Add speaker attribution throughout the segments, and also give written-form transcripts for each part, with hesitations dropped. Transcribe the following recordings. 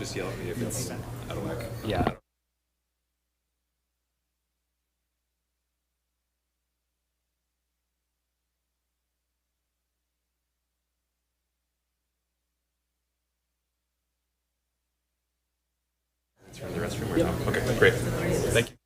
Speaker 1: just yell at me if it's out of whack.
Speaker 2: Yeah.
Speaker 1: Turn the restroom or something. Okay, great. Thank you.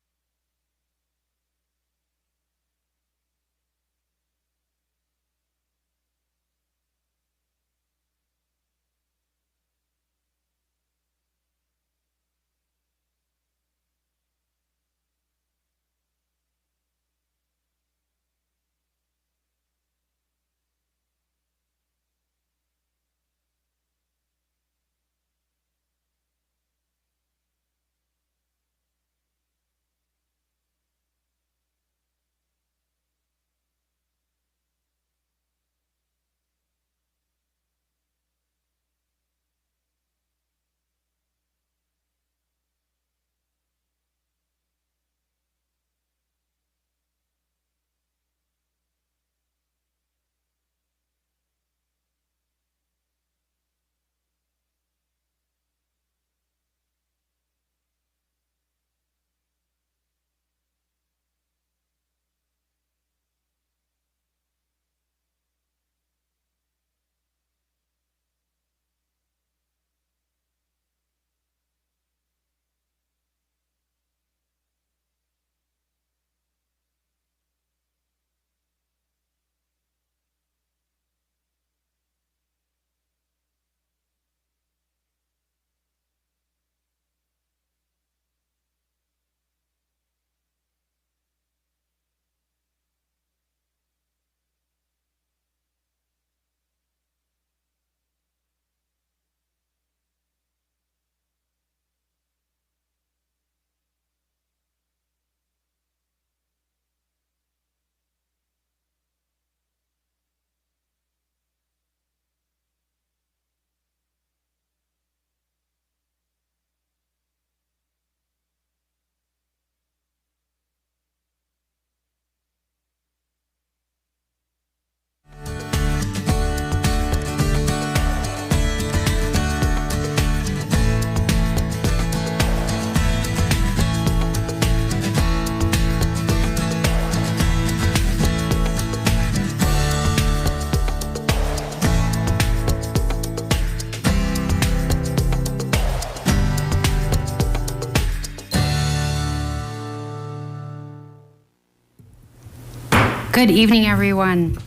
Speaker 3: Good evening, everyone.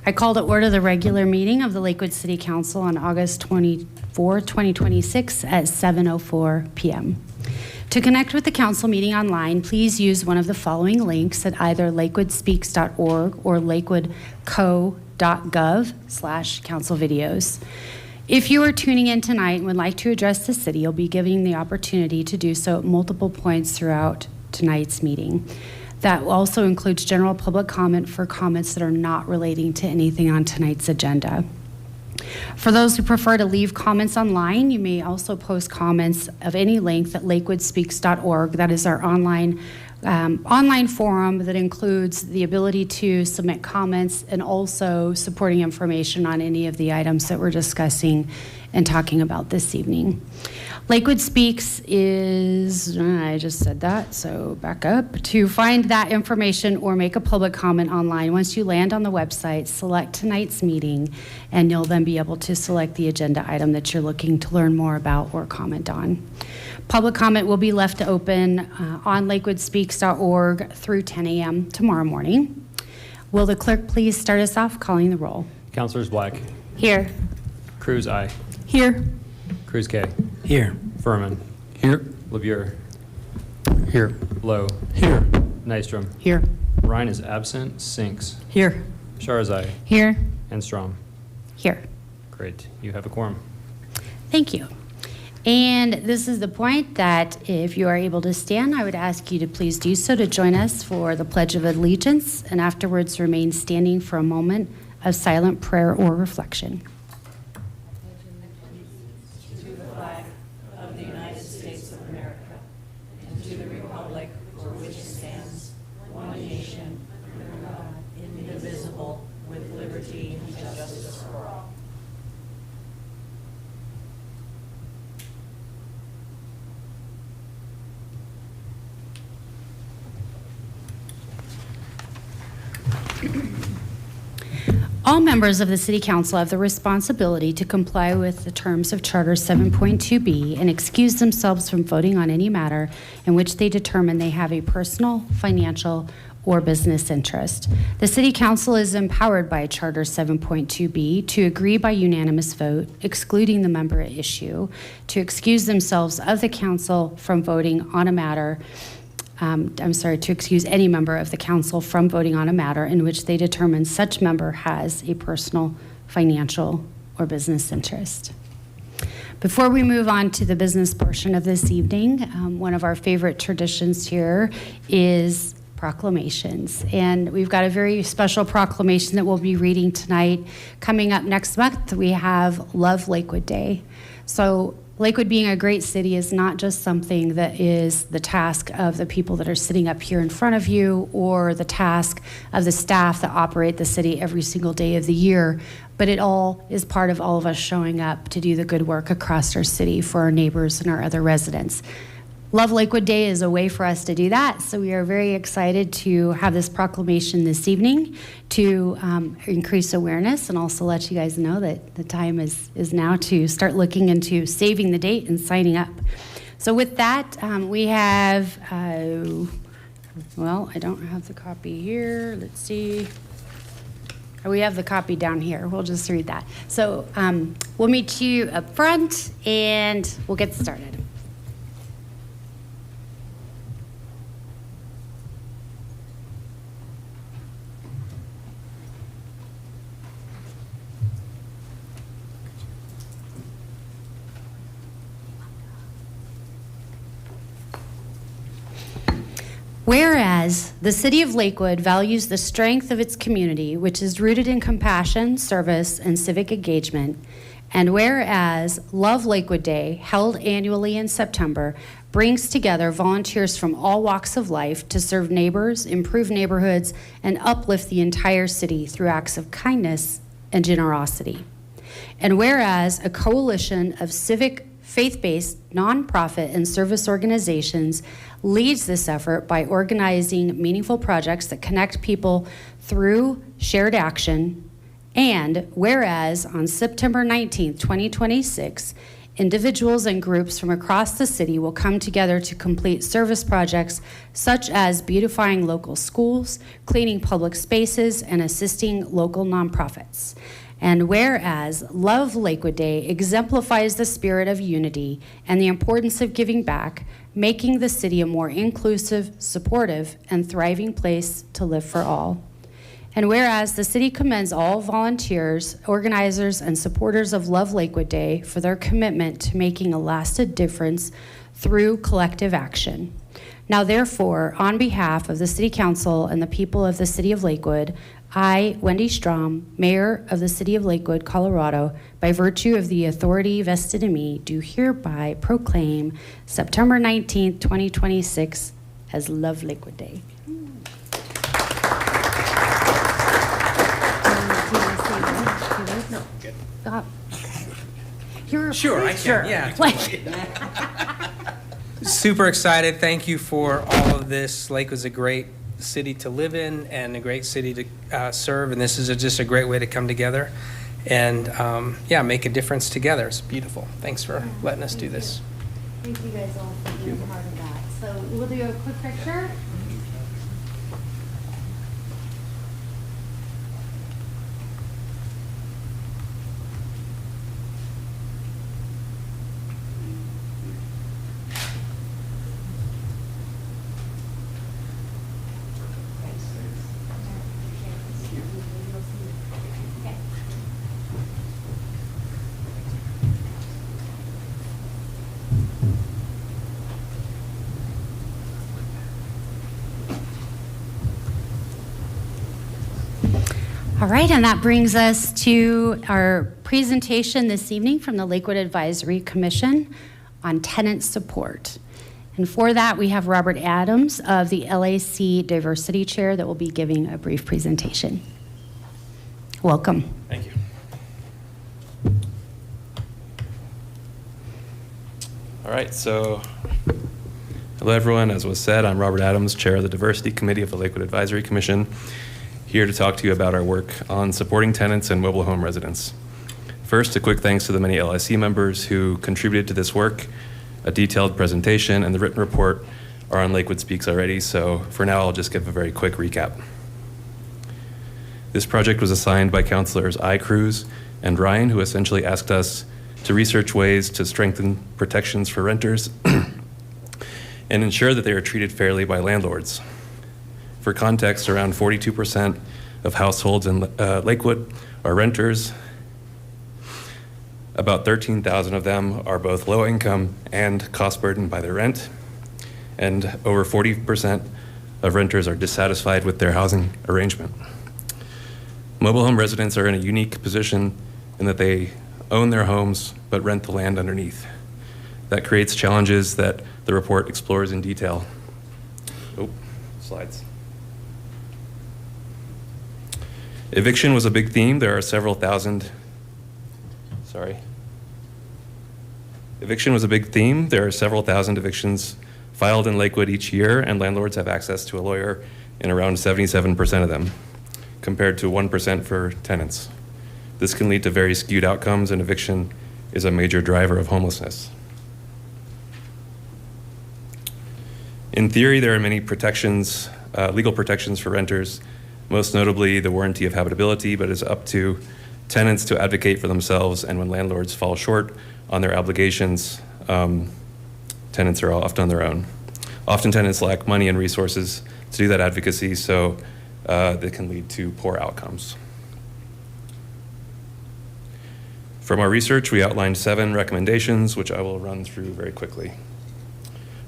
Speaker 3: I call to order the regular meeting of the Lakewood City Council on August 24, 2026 at 7:04 p.m. To connect with the council meeting online, please use one of the following links at either lakewoodspeaks.org or lakewoodco.gov/council videos. If you are tuning in tonight and would like to address the city, you'll be given the opportunity to do so at multiple points throughout tonight's meeting. That also includes general public comment for comments that are not relating to anything on tonight's agenda. For those who prefer to leave comments online, you may also post comments of any length at lakewoodspeaks.org. That is our online forum that includes the ability to submit comments and also supporting information on any of the items that we're discussing and talking about this evening. Lakewood Speaks is, I just said that, so back up. To find that information or make a public comment online, once you land on the website, select tonight's meeting, and you'll then be able to select the agenda item that you're looking to learn more about or comment on. Public comment will be left open on lakewoodspeaks.org through 10 a.m. tomorrow morning. Will the clerk please start us off calling the roll?
Speaker 2: Councilors Black.
Speaker 3: Here.
Speaker 2: Cruz, aye.
Speaker 3: Here.
Speaker 2: Cruz K.
Speaker 4: Here.
Speaker 2: Furman.
Speaker 4: Here.
Speaker 2: LeBure.
Speaker 4: Here.
Speaker 2: Lowe.
Speaker 4: Here.
Speaker 2: Nystrom.
Speaker 3: Here.
Speaker 2: Ryan is absent. Sinks.
Speaker 3: Here.
Speaker 2: Sharazai.
Speaker 3: Here.
Speaker 2: And Strom.
Speaker 3: Here.
Speaker 2: Great. You have a quorum.
Speaker 3: Thank you. And this is the point that if you are able to stand, I would ask you to please do so to join us for the Pledge of Allegiance, and afterwards remain standing for a moment of silent prayer or reflection. All members of the City Council have the responsibility to comply with the terms of Charter 7.2B and excuse themselves from voting on any matter in which they determine they have a personal, financial, or business interest. The City Council is empowered by Charter 7.2B to agree by unanimous vote, excluding the member at issue, to excuse themselves of the council from voting on a matter to excuse any member of the council from voting on a matter in which they determine such member has a personal, financial, or business interest. Before we move on to the business portion of this evening, one of our favorite traditions here is proclamations. And we've got a very special proclamation that we'll be reading tonight. Coming up next month, we have Love Lakewood Day. So Lakewood being a great city is not just something that is the task of the people that are sitting up here in front of you or the task of the staff that operate the city every single day of the year, but it all is part of all of us showing up to do the good work across our city for our neighbors and our other residents. Love Lakewood Day is a way for us to do that, so we are very excited to have this proclamation this evening to increase awareness and also let you guys know that the time is now to start looking into saving the date and signing up. So with that, we have, well, I don't have the copy here. Let's see. We have the copy down here. We'll just read that. So we'll meet you up front and we'll get started. Whereas the City of Lakewood values the strength of its community, which is rooted in compassion, service, and civic engagement, and whereas Love Lakewood Day, held annually in September, brings together volunteers from all walks of life to serve neighbors, improve neighborhoods, and uplift the entire city through acts of kindness and generosity. And whereas a coalition of civic, faith-based, nonprofit, and service organizations leads this effort by organizing meaningful projects that connect people through shared action. And whereas on September 19th, 2026, individuals and groups from across the city will come together to complete service projects such as beautifying local schools, cleaning public spaces, and assisting local nonprofits. And whereas Love Lakewood Day exemplifies the spirit of unity and the importance of giving back, making the city a more inclusive, supportive, and thriving place to live for all. And whereas the city commends all volunteers, organizers, and supporters of Love Lakewood Day for their commitment to making a lasting difference through collective action. Now, therefore, on behalf of the City Council and the people of the City of Lakewood, I, Wendy Strom, Mayor of the City of Lakewood, Colorado, by virtue of the authority vested in me, do hereby proclaim September 19th, 2026 as Love Lakewood Day.
Speaker 5: No, good.
Speaker 3: Okay. You're
Speaker 5: Sure, I
Speaker 3: sure.
Speaker 5: can. Yeah. Totally. Super excited. Thank you for all of this. Lakewood's a great city to live in and a great city to serve, and this is just a great way to come together and yeah, make a difference together. It's beautiful. Thanks for letting us do this.
Speaker 3: Thank you guys all for being part of that. So we'll do a quick picture. All right, and that brings us to our presentation this evening from the Lakewood Advisory Commission on tenant support. And for that, we have Robert Adams of the LAC Diversity Chair that will be giving a brief presentation. Welcome.
Speaker 1: Thank you. All right, so hello everyone. As was said, I'm Robert Adams, Chair of the Diversity Committee of the Lakewood Advisory Commission. here to talk to you about our work on supporting tenants and mobile home residents. First, a quick thanks to the many LIC members who contributed to this work. A detailed presentation and the written report are on Lakewood Speaks already, so for now I'll just give a very quick recap. This project was assigned by Councilors Cruz and Ryan, who essentially asked us to research ways to strengthen protections for renters and ensure that they are treated fairly by landlords. For context, around 42% of households in Lakewood are renters. About 13,000 of them are both low income and cost burdened by their rent. And over 40% of renters are dissatisfied with their housing arrangement. Mobile home residents are in a unique position in that they own their homes but rent the land underneath. That creates challenges that the report explores in detail. Oh, slides. Eviction was a big theme. There are several thousand, Eviction was a big theme. There are several thousand evictions filed in Lakewood each year, and landlords have access to a lawyer in around 77% of them, compared to 1% for tenants. This can lead to very skewed outcomes, and eviction is a major driver of homelessness. In theory, there are many protections, legal protections for renters, most notably the warranty of habitability, but it's up to tenants to advocate for themselves, and when landlords fall short on their obligations, tenants are often on their own. Often tenants lack money and resources to do that advocacy, so that can lead to poor outcomes. From our research, we outlined 7 recommendations, which I will run through very quickly.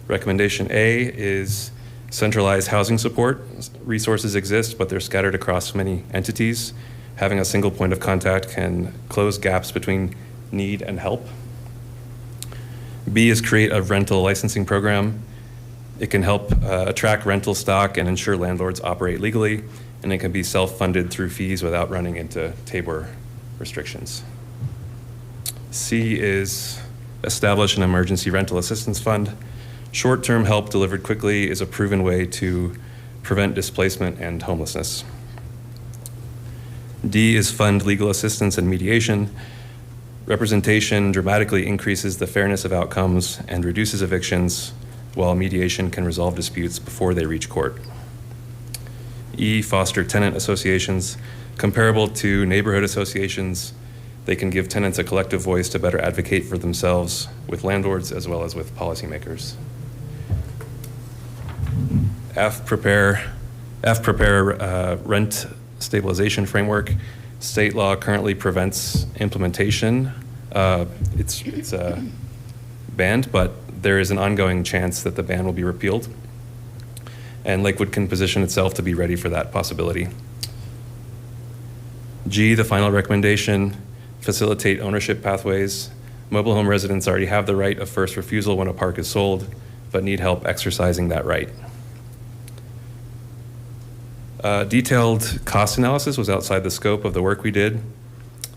Speaker 1: Recommendation A is centralized housing support. Resources exist, but they're scattered across many entities. Having a single point of contact can close gaps between need and help. B is create a rental licensing program. It can help attract rental stock and ensure landlords operate legally, and it can be self-funded through fees without running into Tabor restrictions. C is establish an emergency rental assistance fund. Short-term help delivered quickly is a proven way to prevent displacement and homelessness. D is fund legal assistance and mediation. Representation dramatically increases the fairness of outcomes and reduces evictions, while mediation can resolve disputes before they reach court. E, foster tenant associations. Comparable to neighborhood associations, they can give tenants a collective voice to better advocate for themselves with landlords as well as with policymakers. F, prepare rent stabilization framework. State law currently prevents implementation. It's banned, but there is an ongoing chance that the ban will be repealed. And Lakewood can position itself to be ready for that possibility. G, the final recommendation, facilitate ownership pathways. Mobile home residents already have the right of first refusal when a park is sold, but need help exercising that right. Detailed cost analysis was outside the scope of the work we did,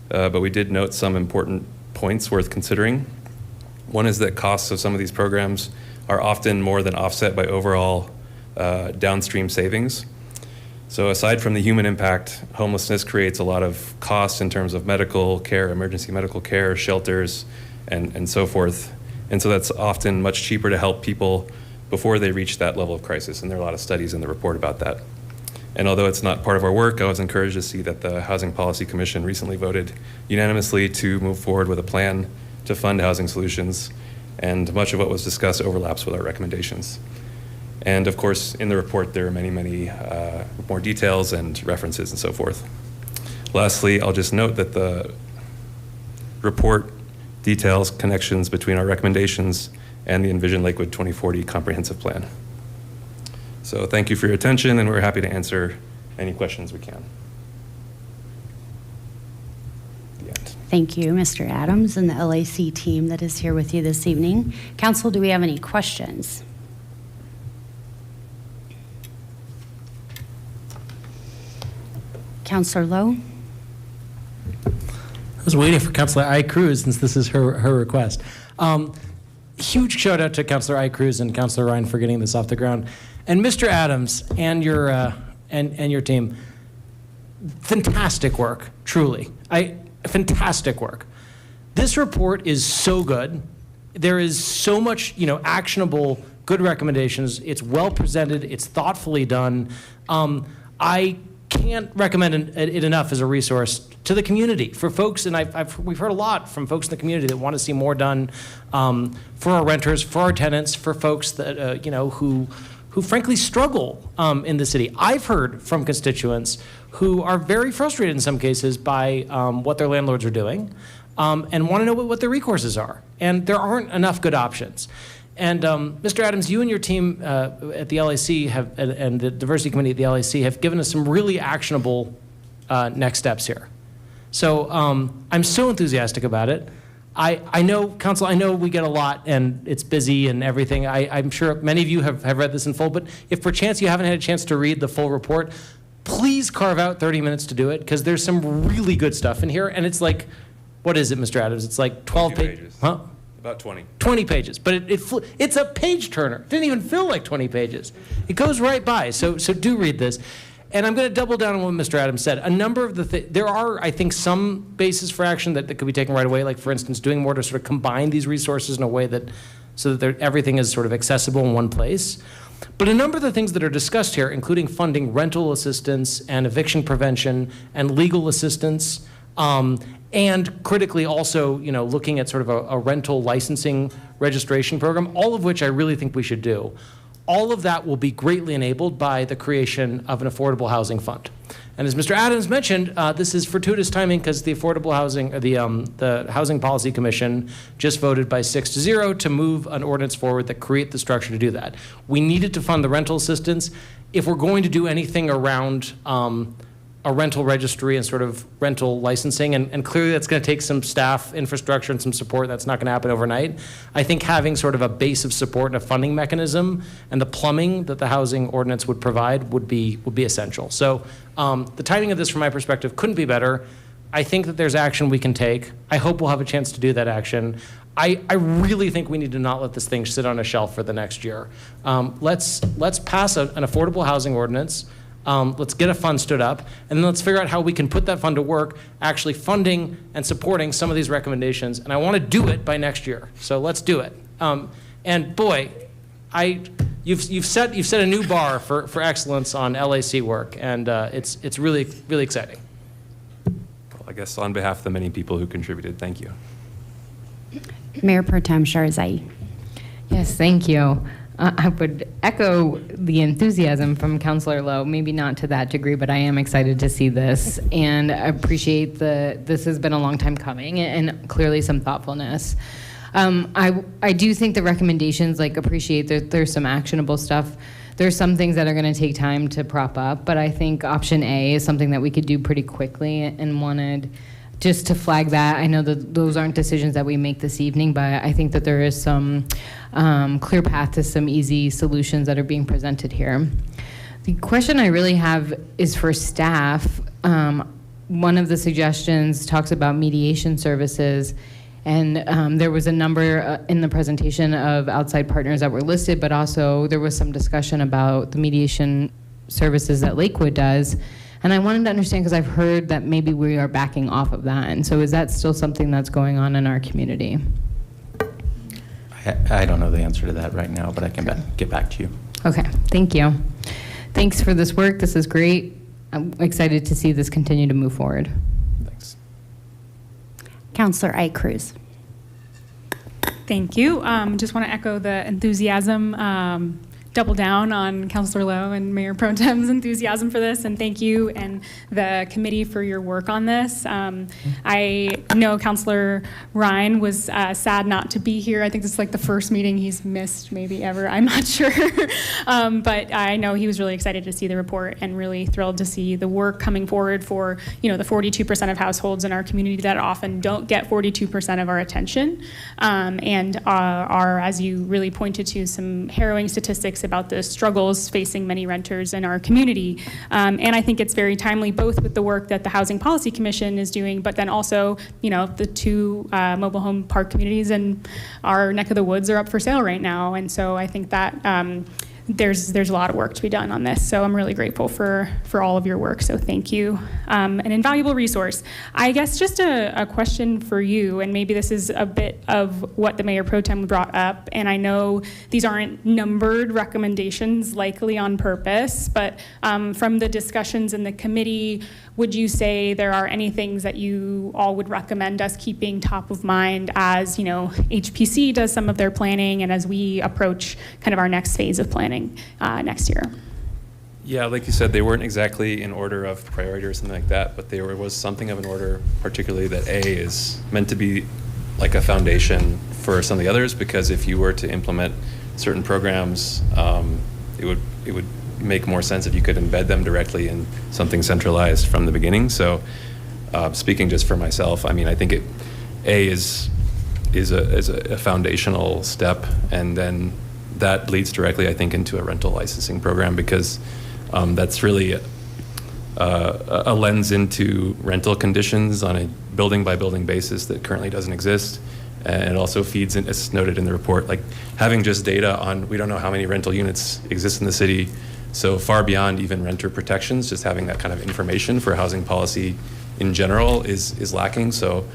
Speaker 1: but we did note some important points worth considering. One is that costs of some of these programs are often more than offset by overall downstream savings. So aside from the human impact, homelessness creates a lot of costs in terms of medical care, emergency medical care, shelters, and so forth. And so that's often much cheaper to help people before they reach that level of crisis. And there are a lot of studies in the report about that. And although it's not part of our work, I was encouraged to see that the Housing Policy Commission recently voted unanimously to move forward with a plan to fund housing solutions. And much of what was discussed overlaps with our recommendations. And of course, in the report, there are many, many more details and references and so forth. Lastly, I'll just note that the report details connections between our recommendations and the Envision Lakewood 2040 comprehensive plan. So thank you for your attention, and we're happy to answer any questions we can. The end.
Speaker 3: Thank you, Mr. Adams, and the LAC team that is here with you this evening. Council, do we have any questions? Councilor Lowe?
Speaker 4: I was waiting for Councilor Cruz since this is her request. Huge shout out to Councilor Cruz and Councilor Ryan for getting this off the ground. And Mr. Adams and your team, fantastic work, truly. Fantastic work. This report is so good. There is so much, actionable, good recommendations. It's well presented. It's thoughtfully done. I can't recommend it enough as a resource to the community for folks, and we've heard a lot from folks in the community that want to see more done for our renters, for our tenants, for folks that who frankly struggle in the city. I've heard from constituents who are very frustrated in some cases by what their landlords are doing, and want to know what their recourses are. And there aren't enough good options. And Mr. Adams, you and your team at the LAC and the diversity committee at the LAC have given us some really actionable next steps here. So I'm so enthusiastic about it. I know, Council, I know we get a lot and it's busy and everything. I'm sure many of you have read this in full, but if perchance you haven't had a chance to read the full report, please carve out 30 minutes to do it, because there's some really good stuff in here. And it's like, what is it, Mr. Adams? It's like 12 pages. Huh?
Speaker 1: About 20.
Speaker 4: 20 pages, but it's a page turner. It didn't even feel like 20 pages. It goes right by, so do read this. And I'm going to double down on what Mr. Adams said. A number of there are, I think, some bases for action that could be taken right away, like, for instance, doing more to sort of combine these resources in a way so that everything is sort of accessible in one place. But a number of the things that are discussed here, including funding rental assistance and eviction prevention and legal assistance, and critically also, looking at sort of a rental licensing registration program, all of which I really think we should do. All of that will be greatly enabled by the creation of an affordable housing fund. And as Mr. Adams mentioned, this is fortuitous timing because the Affordable Housing, the Housing Policy Commission just voted by 6-0 to move an ordinance forward that create the structure to do that. We needed to fund the rental assistance. If we're going to do anything around a rental registry and sort of rental licensing, and clearly that's going to take some staff infrastructure and some support. That's not going to happen overnight. I think having sort of a base of support and a funding mechanism and the plumbing that the housing ordinance would provide would be essential. So the timing of this, from my perspective, couldn't be better. I think that there's action we can take. I hope we'll have a chance to do that action. I really think we need to not let this thing sit on a shelf for the next year. Let's pass an affordable housing ordinance. Let's get a fund stood up, and then let's figure out how we can put that fund to work, actually funding and supporting some of these recommendations. And I want to do it by next year, so let's do it. And boy, you've set a new bar for excellence on LAC work, and it's really, really exciting.
Speaker 1: Well, I guess on behalf of the many people who contributed, thank you.
Speaker 3: Mayor Pro Tem Sharzai.
Speaker 6: Yes, thank you. I would echo the enthusiasm from Councilor Lowe, maybe not to that degree, but I am excited to see this, and I appreciate this has been a long time coming, and clearly some thoughtfulness. I do think the recommendations, appreciate that there's some actionable stuff. There's some things that are going to take time to prop up, but I think option A is something that we could do pretty quickly, and wanted just to flag that. I know that those aren't decisions that we make this evening, but I think that there is some clear path to some easy solutions that are being presented here. The question I really have is for staff. One of the suggestions talks about mediation services, and there was a number in the presentation of outside partners that were listed, but also there was some discussion about the mediation services that Lakewood does. And I wanted to understand, because I've heard that maybe we are backing off of that. And so is that still something that's going on in our community?
Speaker 7: I don't know the answer to that right now, but I can get back to you.
Speaker 6: Okay, thank you. Thanks for this work. This is great. I'm excited to see this continue to move forward.
Speaker 7: Thanks.
Speaker 3: Councilor Ike Cruz.
Speaker 8: Thank you. Just want to echo the enthusiasm, double down on Councilor Lowe and Mayor Pro Tem's enthusiasm for this, and thank you and the committee for your work on this. I know Councilor Ryan was sad not to be here. I think this is like the first meeting he's missed maybe ever. I'm not sure. But I know he was really excited to see the report and really thrilled to see the work coming forward for, the 42% of households in our community that often don't get 42% of our attention, and are, as you really pointed to, some harrowing statistics about the struggles facing many renters in our community. And I think it's very timely, both with the work that the Housing Policy Commission is doing, but then also, the two mobile home park communities in our neck of the woods are up for sale right now. And so I think that there's a lot of work to be done on this. So I'm really grateful for all of your work. So thank you. An invaluable resource. I guess just a question for you, and maybe this is a bit of what the Mayor Pro Tem brought up, and I know these aren't numbered recommendations likely on purpose, but from the discussions in the committee, would you say there are any things that you all would recommend us keeping top of mind as, HPC does some of their planning and as we approach kind of our next phase of planning next year?
Speaker 1: Yeah, like you said, they weren't exactly in order of priority or something like that, but there was something of an order, particularly that A is meant to be like a foundation for some of the others, because if you were to implement certain programs, it would make more sense if you could embed them directly in something centralized from the beginning. So speaking just for myself, I mean, I think A is a foundational step, and then that leads directly, I think, into a rental licensing program, because that's really a lens into rental conditions on a building by building basis that currently doesn't exist. And it also feeds in, as noted in the report, like having just data on, we don't know how many rental units exist in the city, so far beyond even renter protections, just having that kind of information for housing policy in general is lacking. So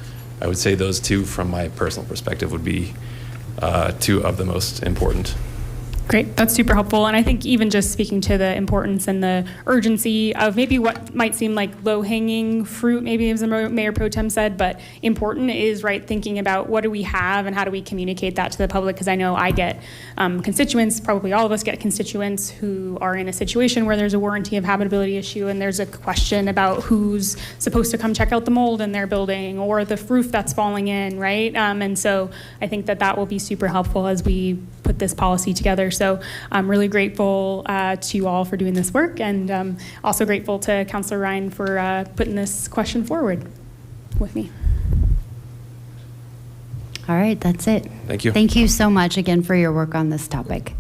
Speaker 1: I would say those two, from my personal perspective, would be two of the most important.
Speaker 8: Great, that's super helpful. And I think even just speaking to the importance and the urgency of maybe what might seem like low-hanging fruit, maybe as the Mayor Pro Tem said, but important is, right, thinking about what do we have and how do we communicate that to the public? Because I know I get constituents, probably all of us get constituents who are in a situation where there's a warranty of habitability issue and there's a question about who's supposed to come check out the mold in their building or the roof that's falling in, right? And so I think that will be super helpful as we put this policy together. So I'm really grateful to you all for doing this work, and also grateful to Councilor Ryan for putting this question forward with me.
Speaker 3: All right, that's it.
Speaker 1: Thank you.
Speaker 3: Thank you so much again for your work on this topic.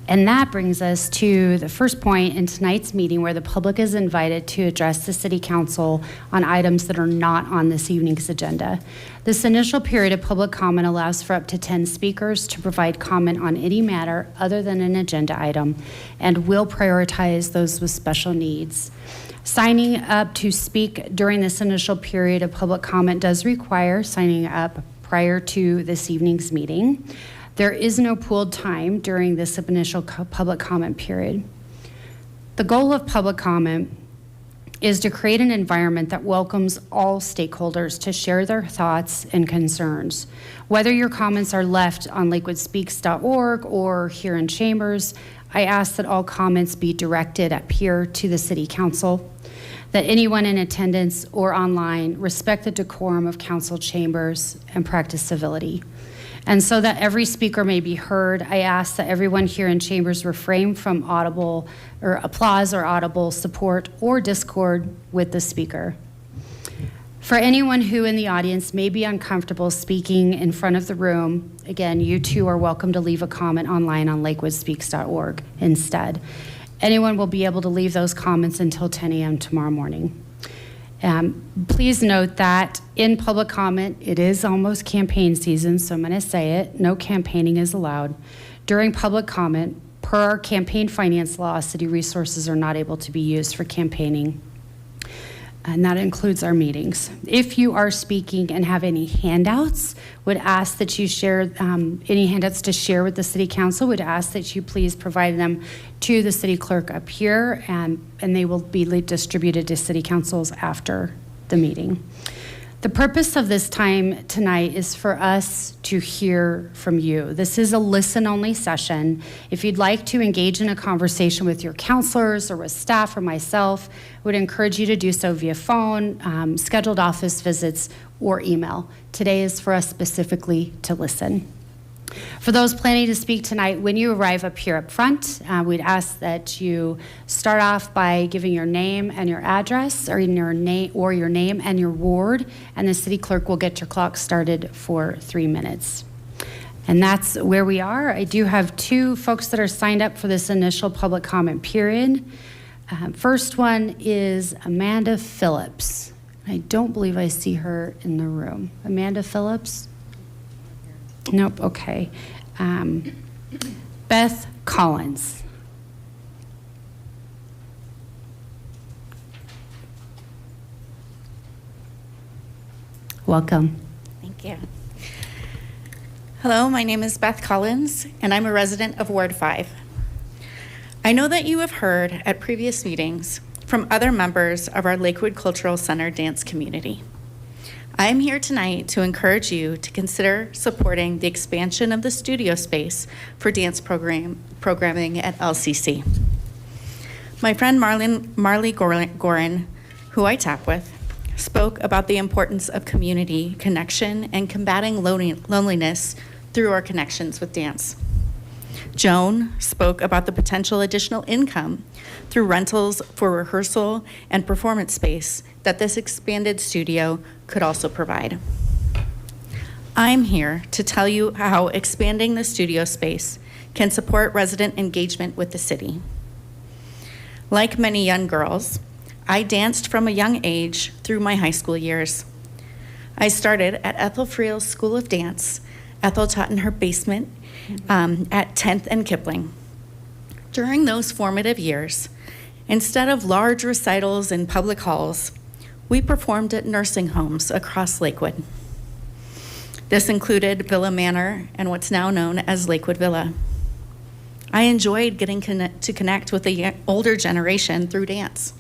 Speaker 3: And that brings us to the first point in tonight's meeting, where the public is invited to address the City Council on items that are not on this evening's agenda. This initial period of public comment allows for up to 10 speakers to provide comment on any matter other than an agenda item, and will prioritize those with special needs. Signing up to speak during this initial period of public comment does require signing up prior to this evening's meeting. There is no pooled time during this initial public comment period. The goal of public comment is to create an environment that welcomes all stakeholders to share their thoughts and concerns. Whether your comments are left on lakewoodspeaks.org or here in chambers, I ask that all comments be directed up here to the City Council, that anyone in attendance or online respect the decorum of council chambers and practice civility. And so that every speaker may be heard, I ask that everyone here in chambers refrain from audible or applause or audible support or discord with the speaker. For anyone who in the audience may be uncomfortable speaking in front of the room, again, you too are welcome to leave a comment online on lakewoodspeaks.org instead. Anyone will be able to leave those comments until 10 a.m. tomorrow morning. Please note that in public comment, it is almost campaign season, so I'm going to say it. No campaigning is allowed. During public comment, per our campaign finance law, city resources are not able to be used for campaigning, and that includes our meetings. If you are speaking and have any handouts, would ask that you share any handouts to share with the City Council, would ask that you please provide them to the City Clerk up here, and they will be distributed to City Councils after the meeting. The purpose of this time tonight is for us to hear from you. This is a listen-only session. If you'd like to engage in a conversation with your counselors or with staff or myself, I would encourage you to do so via phone, scheduled office visits, or email. Today is for us specifically to listen. For those planning to speak tonight, when you arrive up here up front, we'd ask that you start off by giving your name and your address, or your name and your ward, and the City Clerk will get your clock started for 3 minutes. And that's where we are. I do have 2 folks that are signed up for this initial public comment period. First one is Amanda Phillips. I don't believe I see her in the room. Amanda Phillips? Nope, okay. Beth Collins. Welcome.
Speaker 9: Thank you. Hello, my name is Beth Collins, and I'm a resident of Ward 5. I know that you have heard at previous meetings from other members of our Lakewood Cultural Center dance community. I am here tonight to encourage you to consider supporting the expansion of the studio space for dance programming at LCC. My friend Marley Gorin, who I tap with, spoke about the importance of community connection and combating loneliness through our connections with dance. Joan spoke about the potential additional income through rentals for rehearsal and performance space that this expanded studio could also provide. I'm here to tell you how expanding the studio space can support resident engagement with the city. Like many young girls, I danced from a young age through my high school years. I started at Ethel Friel's School of Dance. Ethel taught in her basement at 10th and Kipling. During those formative years, instead of large recitals in public halls, we performed at nursing homes across Lakewood. This included Villa Manor and what's now known as Lakewood Villa. I enjoyed getting to connect with the older generation through dance.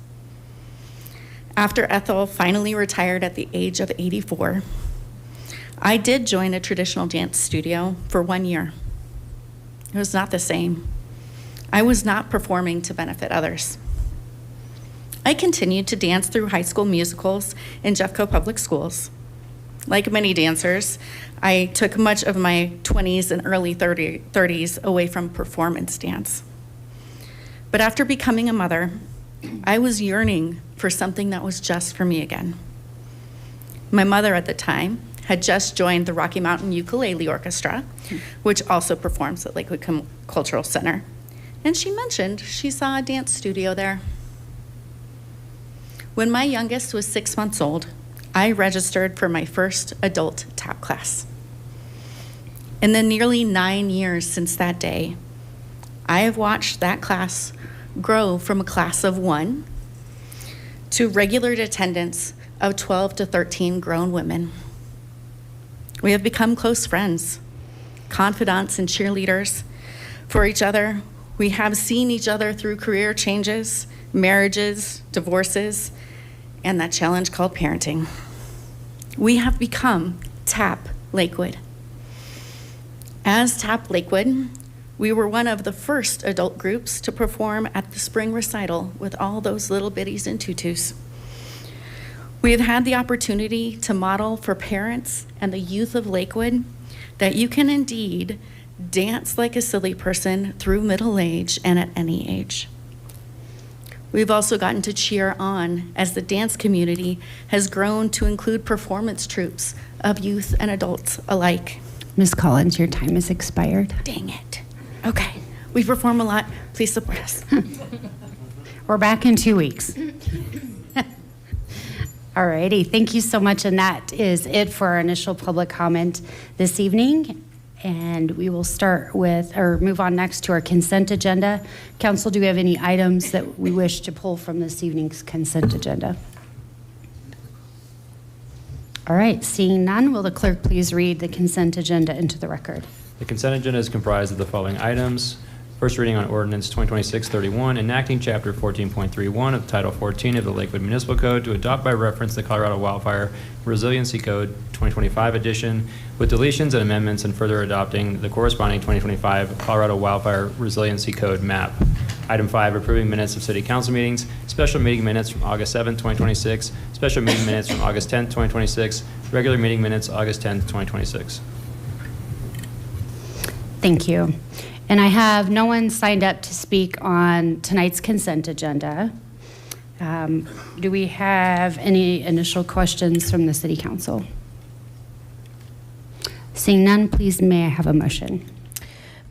Speaker 9: After Ethel finally retired at the age of 84, I did join a traditional dance studio for 1 year. It was not the same. I was not performing to benefit others. I continued to dance through high school musicals in Jeffco Public Schools. Like many dancers, I took much of my 20s and early 30s away from performance dance. But after becoming a mother, I was yearning for something that was just for me again. My mother at the time had just joined the Rocky Mountain Ukulele Orchestra, which also performs at Lakewood Cultural Center. And she mentioned she saw a dance studio there. When my youngest was 6 months old, I registered for my first adult tap class. In the nearly 9 years since that day, I have watched that class grow from a class of 1 to regular attendance of 12 to 13 grown women. We have become close friends, confidants and cheerleaders for each other. We have seen each other through career changes, marriages, divorces, and that challenge called parenting. We have become TAP Lakewood. As TAP Lakewood, we were one of the first adult groups to perform at the spring recital with all those little bitties in tutus. We have had the opportunity to model for parents and the youth of Lakewood that you can indeed dance like a silly person through middle age and at any age. We've also gotten to cheer on as the dance community has grown to include performance troupes of youth and adults alike.
Speaker 3: Ms. Collins, your time has expired.
Speaker 9: Dang it. Okay, we perform a lot. Please support us.
Speaker 3: We're back in 2 weeks. All righty, thank you so much. And that is it for our initial public comment this evening. And we will start with, or move on next to our consent agenda. Council, do we have any items that we wish to pull from this evening's consent agenda? All right, seeing none, will the clerk please read the consent agenda into the record?
Speaker 2: The consent agenda is comprised of the following items. First reading on ordinance 2026-31, enacting chapter 14.31 of title 14 of the Lakewood Municipal Code to adopt by reference the Colorado Wildfire Resiliency Code 2025 edition with deletions and amendments, and further adopting the corresponding 2025 Colorado Wildfire Resiliency Code map. Item 5, approving minutes of city council meetings, special meeting minutes from August 7th, 2026, special meeting minutes from August 10th, 2026, regular meeting minutes August 10th, 2026.
Speaker 3: Thank you. And I have no one signed up to speak on tonight's consent agenda. Do we have any initial questions from the City Council? Seeing none, please may I have a motion?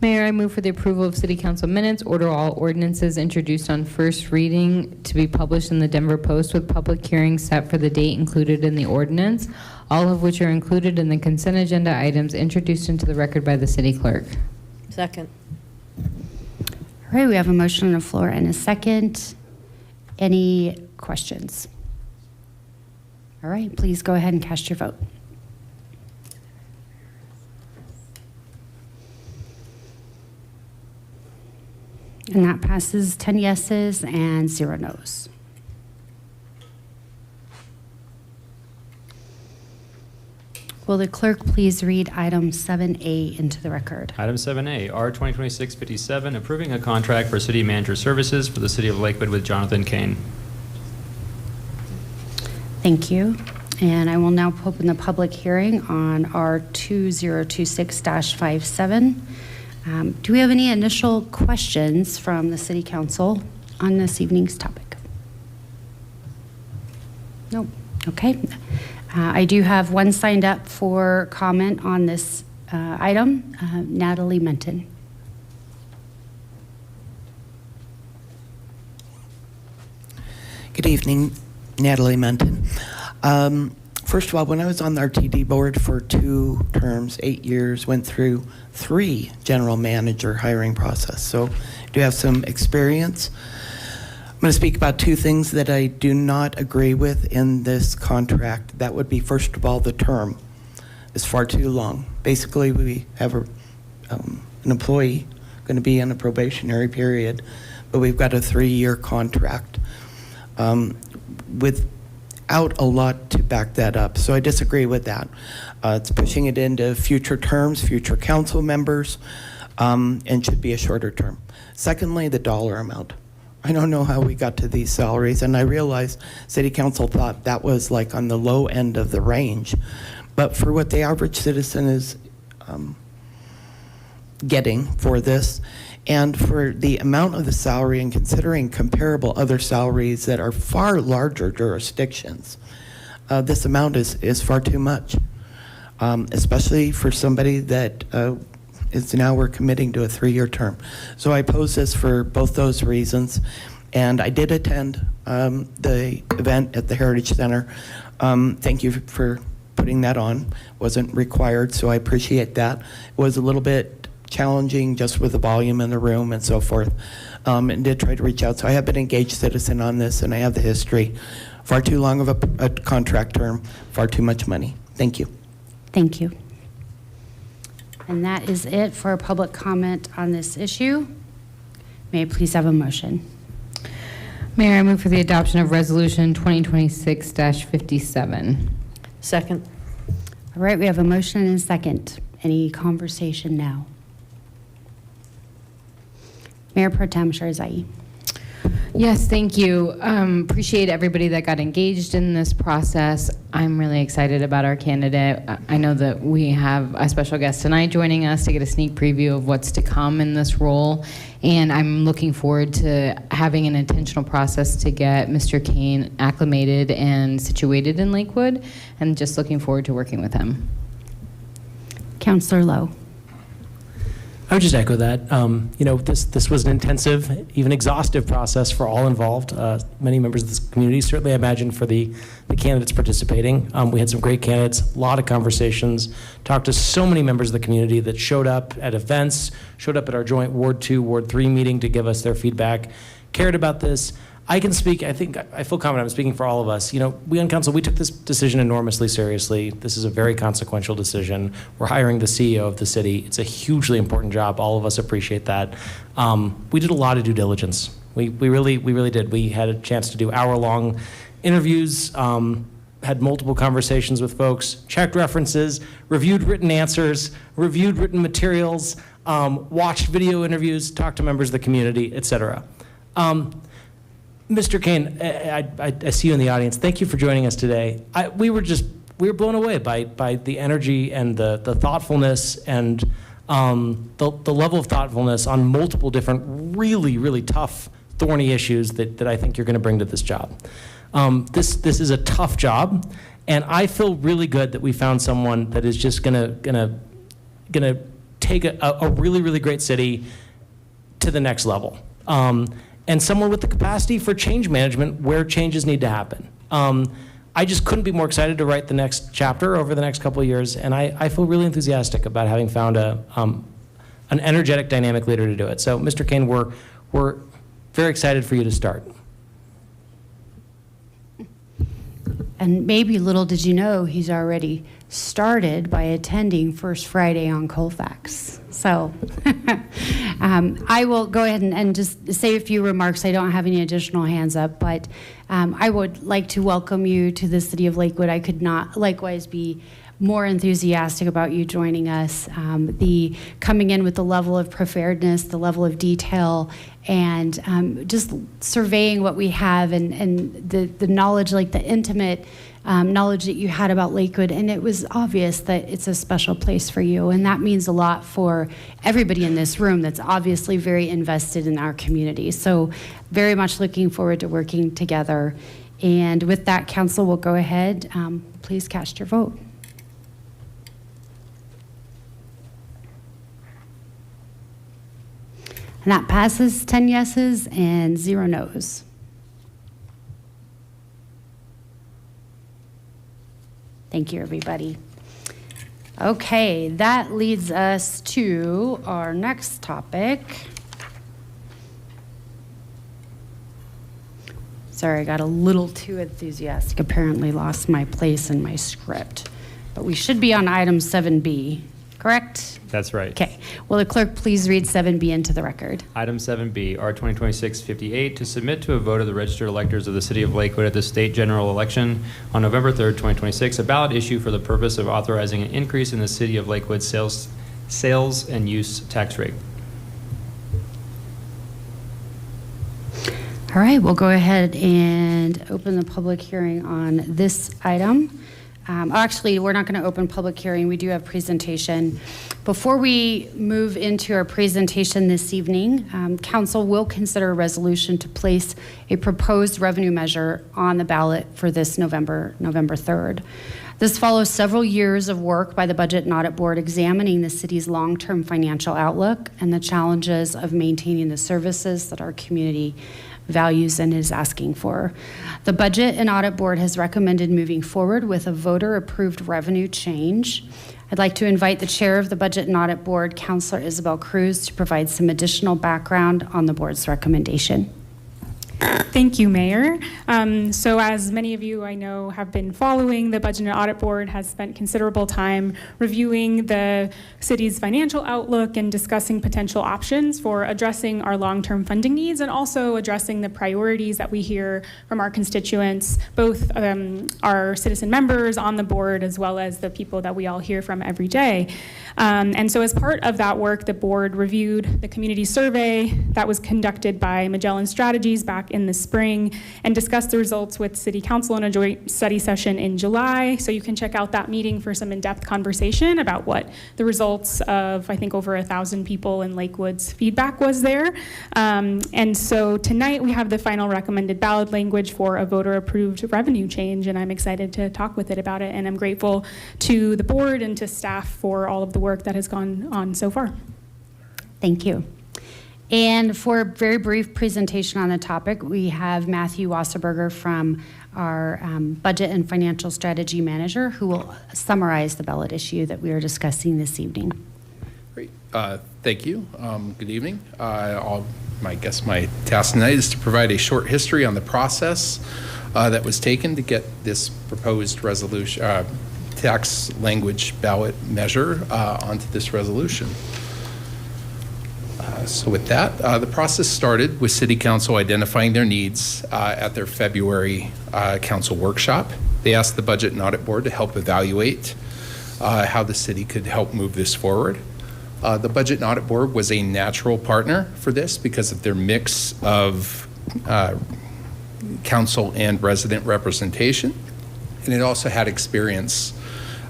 Speaker 6: Mayor, I move for the approval of City Council minutes, order all ordinances introduced on first reading to be published in the Denver Post with public hearings set for the date included in the ordinance, all of which are included in the consent agenda items introduced into the record by the city clerk.
Speaker 10: Second.
Speaker 3: All right, we have a motion on the floor and a second. Any questions? All right, please go ahead and cast your vote. And that passes 10 yeses and 0 noes. Will the clerk please read item 7A into the record?
Speaker 2: Item 7A, R 2026-57, approving a contract for city manager services for the city of Lakewood with Jonathan Kane.
Speaker 3: Thank you. And I will now open the public hearing on R 2026-57. Do we have any initial questions from the City Council on this evening's topic? Nope. Okay. I do have one signed up for comment on this item, Natalie Menton.
Speaker 11: Good evening, Natalie Menton. First of all, when I was on the RTD board for 2 terms, 8 years, went through 3 general manager hiring process. So I do have some experience. I'm going to speak about 2 things that I do not agree with in this contract. That would be, first of all, the term is far too long. Basically, we have an employee going to be on a probationary period, but we've got a 3-year contract without a lot to back that up. So I disagree with that. It's pushing it into future terms, future council members, and should be a shorter term. Secondly, the dollar amount. I don't know how we got to these salaries, and I realize City Council thought that was like on the low end of the range. But for what the average citizen is getting for this, and for the amount of the salary, and considering comparable other salaries that are far larger jurisdictions, this amount is far too much, especially for somebody that is now we're committing to a 3-year term. So I oppose this for both those reasons. And I did attend the event at the Heritage Center. Thank you for putting that on. Wasn't required, so I appreciate that. It was a little bit challenging just with the volume in the room and so forth, and did try to reach out. So I have been an engaged citizen on this, and I have the history. Far too long of a contract term, far too much money. Thank you.
Speaker 3: Thank you. And that is it for public comment on this issue. May I please have a motion?
Speaker 6: Mayor, I move for the adoption of Resolution 2026-57.
Speaker 10: Second.
Speaker 3: All right, we have a motion and a second. Any conversation now? Mayor Pro Tem Sharzai.
Speaker 6: Yes, thank you. Appreciate everybody that got engaged in this process. I'm really excited about our candidate. I know that we have a special guest tonight joining us to get a sneak preview of what's to come in this role. And I'm looking forward to having an intentional process to get Mr. Kane acclimated and situated in Lakewood, and just looking forward to working with him.
Speaker 3: Councillor Lowe.
Speaker 4: I would just echo that. This was an intensive, even exhaustive process for all involved. Many members of this community, certainly I imagine for the candidates participating. We had some great candidates, a lot of conversations, talked to so many members of the community that showed up at events, showed up at our joint Ward 2, Ward 3 meeting to give us their feedback, cared about this. I can speak, I think, I feel confident I'm speaking for all of us. We on council, we took this decision enormously seriously. This is a very consequential decision. We're hiring the CEO of the city. It's a hugely important job. All of us appreciate that. We did a lot of due diligence. We really did. We had a chance to do hour-long interviews, had multiple conversations with folks, checked references, reviewed written answers, reviewed written materials, watched video interviews, talked to members of the community, et cetera. Mr. Kane, I see you in the audience. Thank you for joining us today. We were blown away by the energy and the thoughtfulness and the level of thoughtfulness on multiple different really tough, thorny issues that I think you're going to bring to this job. This is a tough job, and I feel really good that we found someone that is just gonna take a really, really great city to the next level. And someone with the capacity for change management where changes need to happen. I just couldn't be more excited to write the next chapter over the next couple of years, and I feel really enthusiastic about having found an energetic, dynamic leader to do it. So, Mr. Kane, we're very excited for you to start.
Speaker 3: And maybe little did you know, he's already started by attending First Friday on Colfax. So I will go ahead and just say a few remarks. I don't have any additional hands up, but I would like to welcome you to the city of Lakewood. I could not likewise be more enthusiastic about you joining us. The coming in with the level of preparedness, the level of detail, and just surveying what we have, and the knowledge, like the intimate knowledge that you had about Lakewood, and it was obvious that it's a special place for you, and that means a lot for everybody in this room that's obviously very invested in our community. So very much looking forward to working together. And with that, council will go ahead. Please cast your vote. And that passes 10 yeses and 0 noes. Thank you, everybody. Okay, that leads us to our next topic. Sorry, I got a little too enthusiastic. Apparently lost my place in my script. But we should be on item 7B, correct?
Speaker 2: That's right.
Speaker 3: Okay. Will the clerk please read 7B into the record?
Speaker 2: Item 7B, R 2026-58, to submit to a vote of the registered electors of the City of Lakewood at the state general election on November 3rd, 2026, a ballot issue for the purpose of authorizing an increase in the City of Lakewood sales and use tax rate.
Speaker 3: All right, we'll go ahead and open the public hearing on this item. Actually, we're not going to open public hearing. We do have presentation. Before we move into our presentation this evening, council will consider a resolution to place a proposed revenue measure on the ballot for this November 3rd. This follows several years of work by the Budget and Audit Board examining the city's long-term financial outlook and the challenges of maintaining the services that our community values and is asking for. The Budget and Audit Board has recommended moving forward with a voter-approved revenue change. I'd like to invite the chair of the Budget and Audit Board, Councilor Isabel Cruz, to provide some additional background on the board's recommendation.
Speaker 8: Thank you, Mayor. So as many of you I know have been following, the Budget and Audit Board has spent considerable time reviewing the city's financial outlook and discussing potential options for addressing our long-term funding needs and also addressing the priorities that we hear from our constituents, both our citizen members on the board as well as the people that we all hear from every day. And so as part of that work, the board reviewed the community survey that was conducted by Magellan Strategies back in the spring and discussed the results with City Council in a joint study session in July. So you can check out that meeting for some in-depth conversation about what the results of, I think, over 1,000 people in Lakewood's feedback was there. And so tonight we have the final recommended ballot language for a voter-approved revenue change, and I'm excited to talk with it about it. And I'm grateful to the board and to staff for all of the work that has gone on so far.
Speaker 3: Thank you. And for a very brief presentation on the topic, we have Matthew Wasserberger from our Budget and Financial Strategy Manager, who will summarize the ballot issue that we are discussing this evening.
Speaker 12: Great. Thank you. Good evening. I guess my task tonight is to provide a short history on the process that was taken to get this proposed resolution, tax language ballot measure onto this resolution. So with that, the process started with City Council identifying their needs at their February council workshop. They asked the Budget and Audit Board to help evaluate how the city could help move this forward. The Budget and Audit Board was a natural partner for this because of their mix of council and resident representation. And it also had experience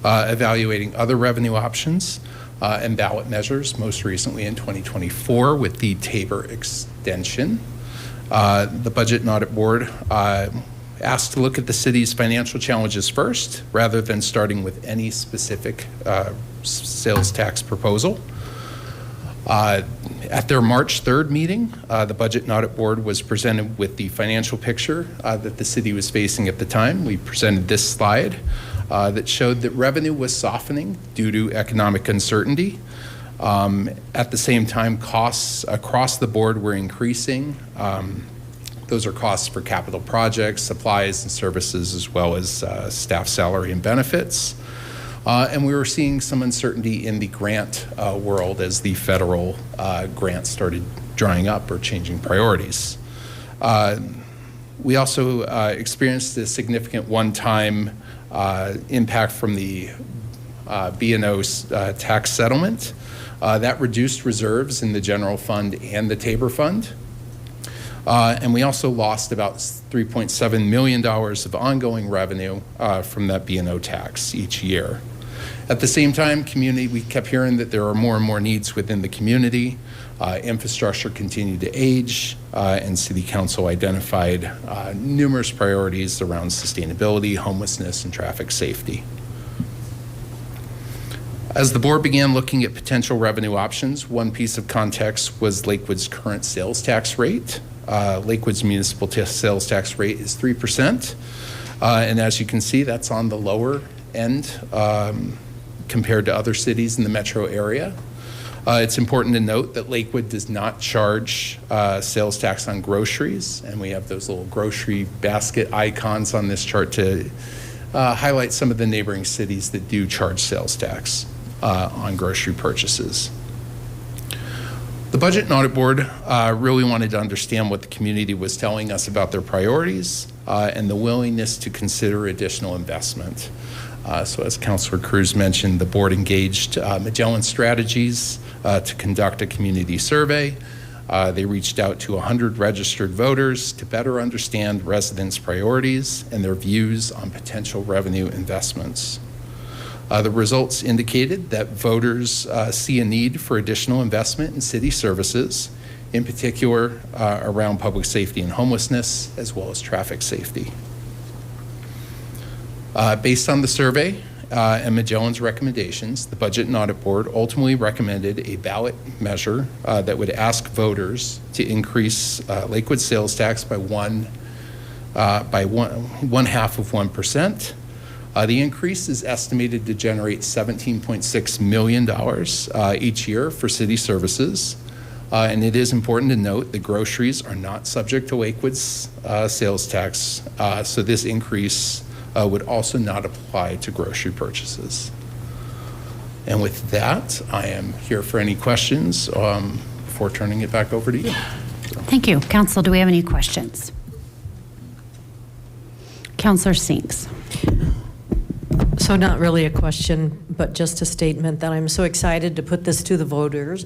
Speaker 12: evaluating other revenue options and ballot measures, most recently in 2024 with the Tabor extension. The Budget and Audit Board asked to look at the city's financial challenges first, rather than starting with any specific sales tax proposal. At their March 3rd meeting, the Budget and Audit Board was presented with the financial picture that the city was facing at the time. We presented this slide that showed that revenue was softening due to economic uncertainty. At the same time, costs across the board were increasing. Those are costs for capital projects, supplies and services, as well as staff salary and benefits. And we were seeing some uncertainty in the grant world as the federal grants started drying up or changing priorities. We also experienced a significant one-time impact from the B&O tax settlement. That reduced reserves in the general fund and the Tabor fund. And we also lost about $3.7 million of ongoing revenue from that B&O tax each year. At the same time, we kept hearing that there are more and more needs within the community. Infrastructure continued to age, and City Council identified numerous priorities around sustainability, homelessness, and traffic safety. As the board began looking at potential revenue options, one piece of context was Lakewood's current sales tax rate. Lakewood's municipal sales tax rate is 3%. And as you can see, that's on the lower end compared to other cities in the metro area. It's important to note that Lakewood does not charge sales tax on groceries, and we have those little grocery basket icons on this chart to highlight some of the neighboring cities that do charge sales tax on grocery purchases. The Budget and Audit Board really wanted to understand what the community was telling us about their priorities and the willingness to consider additional investment. So as Councilor Cruz mentioned, the board engaged Magellan Strategies to conduct a community survey. They reached out to 100 registered voters to better understand residents' priorities and their views on potential revenue investments. The results indicated that voters see a need for additional investment in city services, in particular around public safety and homelessness, as well as traffic safety. Based on the survey and Magellan's recommendations, the Budget and Audit Board ultimately recommended a ballot measure that would ask voters to increase Lakewood sales tax by one half of 1%. The increase is estimated to generate $17.6 million each year for city services. And it is important to note that groceries are not subject to Lakewood's sales tax, so this increase would also not apply to grocery purchases. And with that, I am here for any questions before turning it back over to you.
Speaker 3: Thank you. Council, do we have any questions? Councilor Sinks.
Speaker 10: So not really a question, but just a statement that I'm so excited to put this to the voters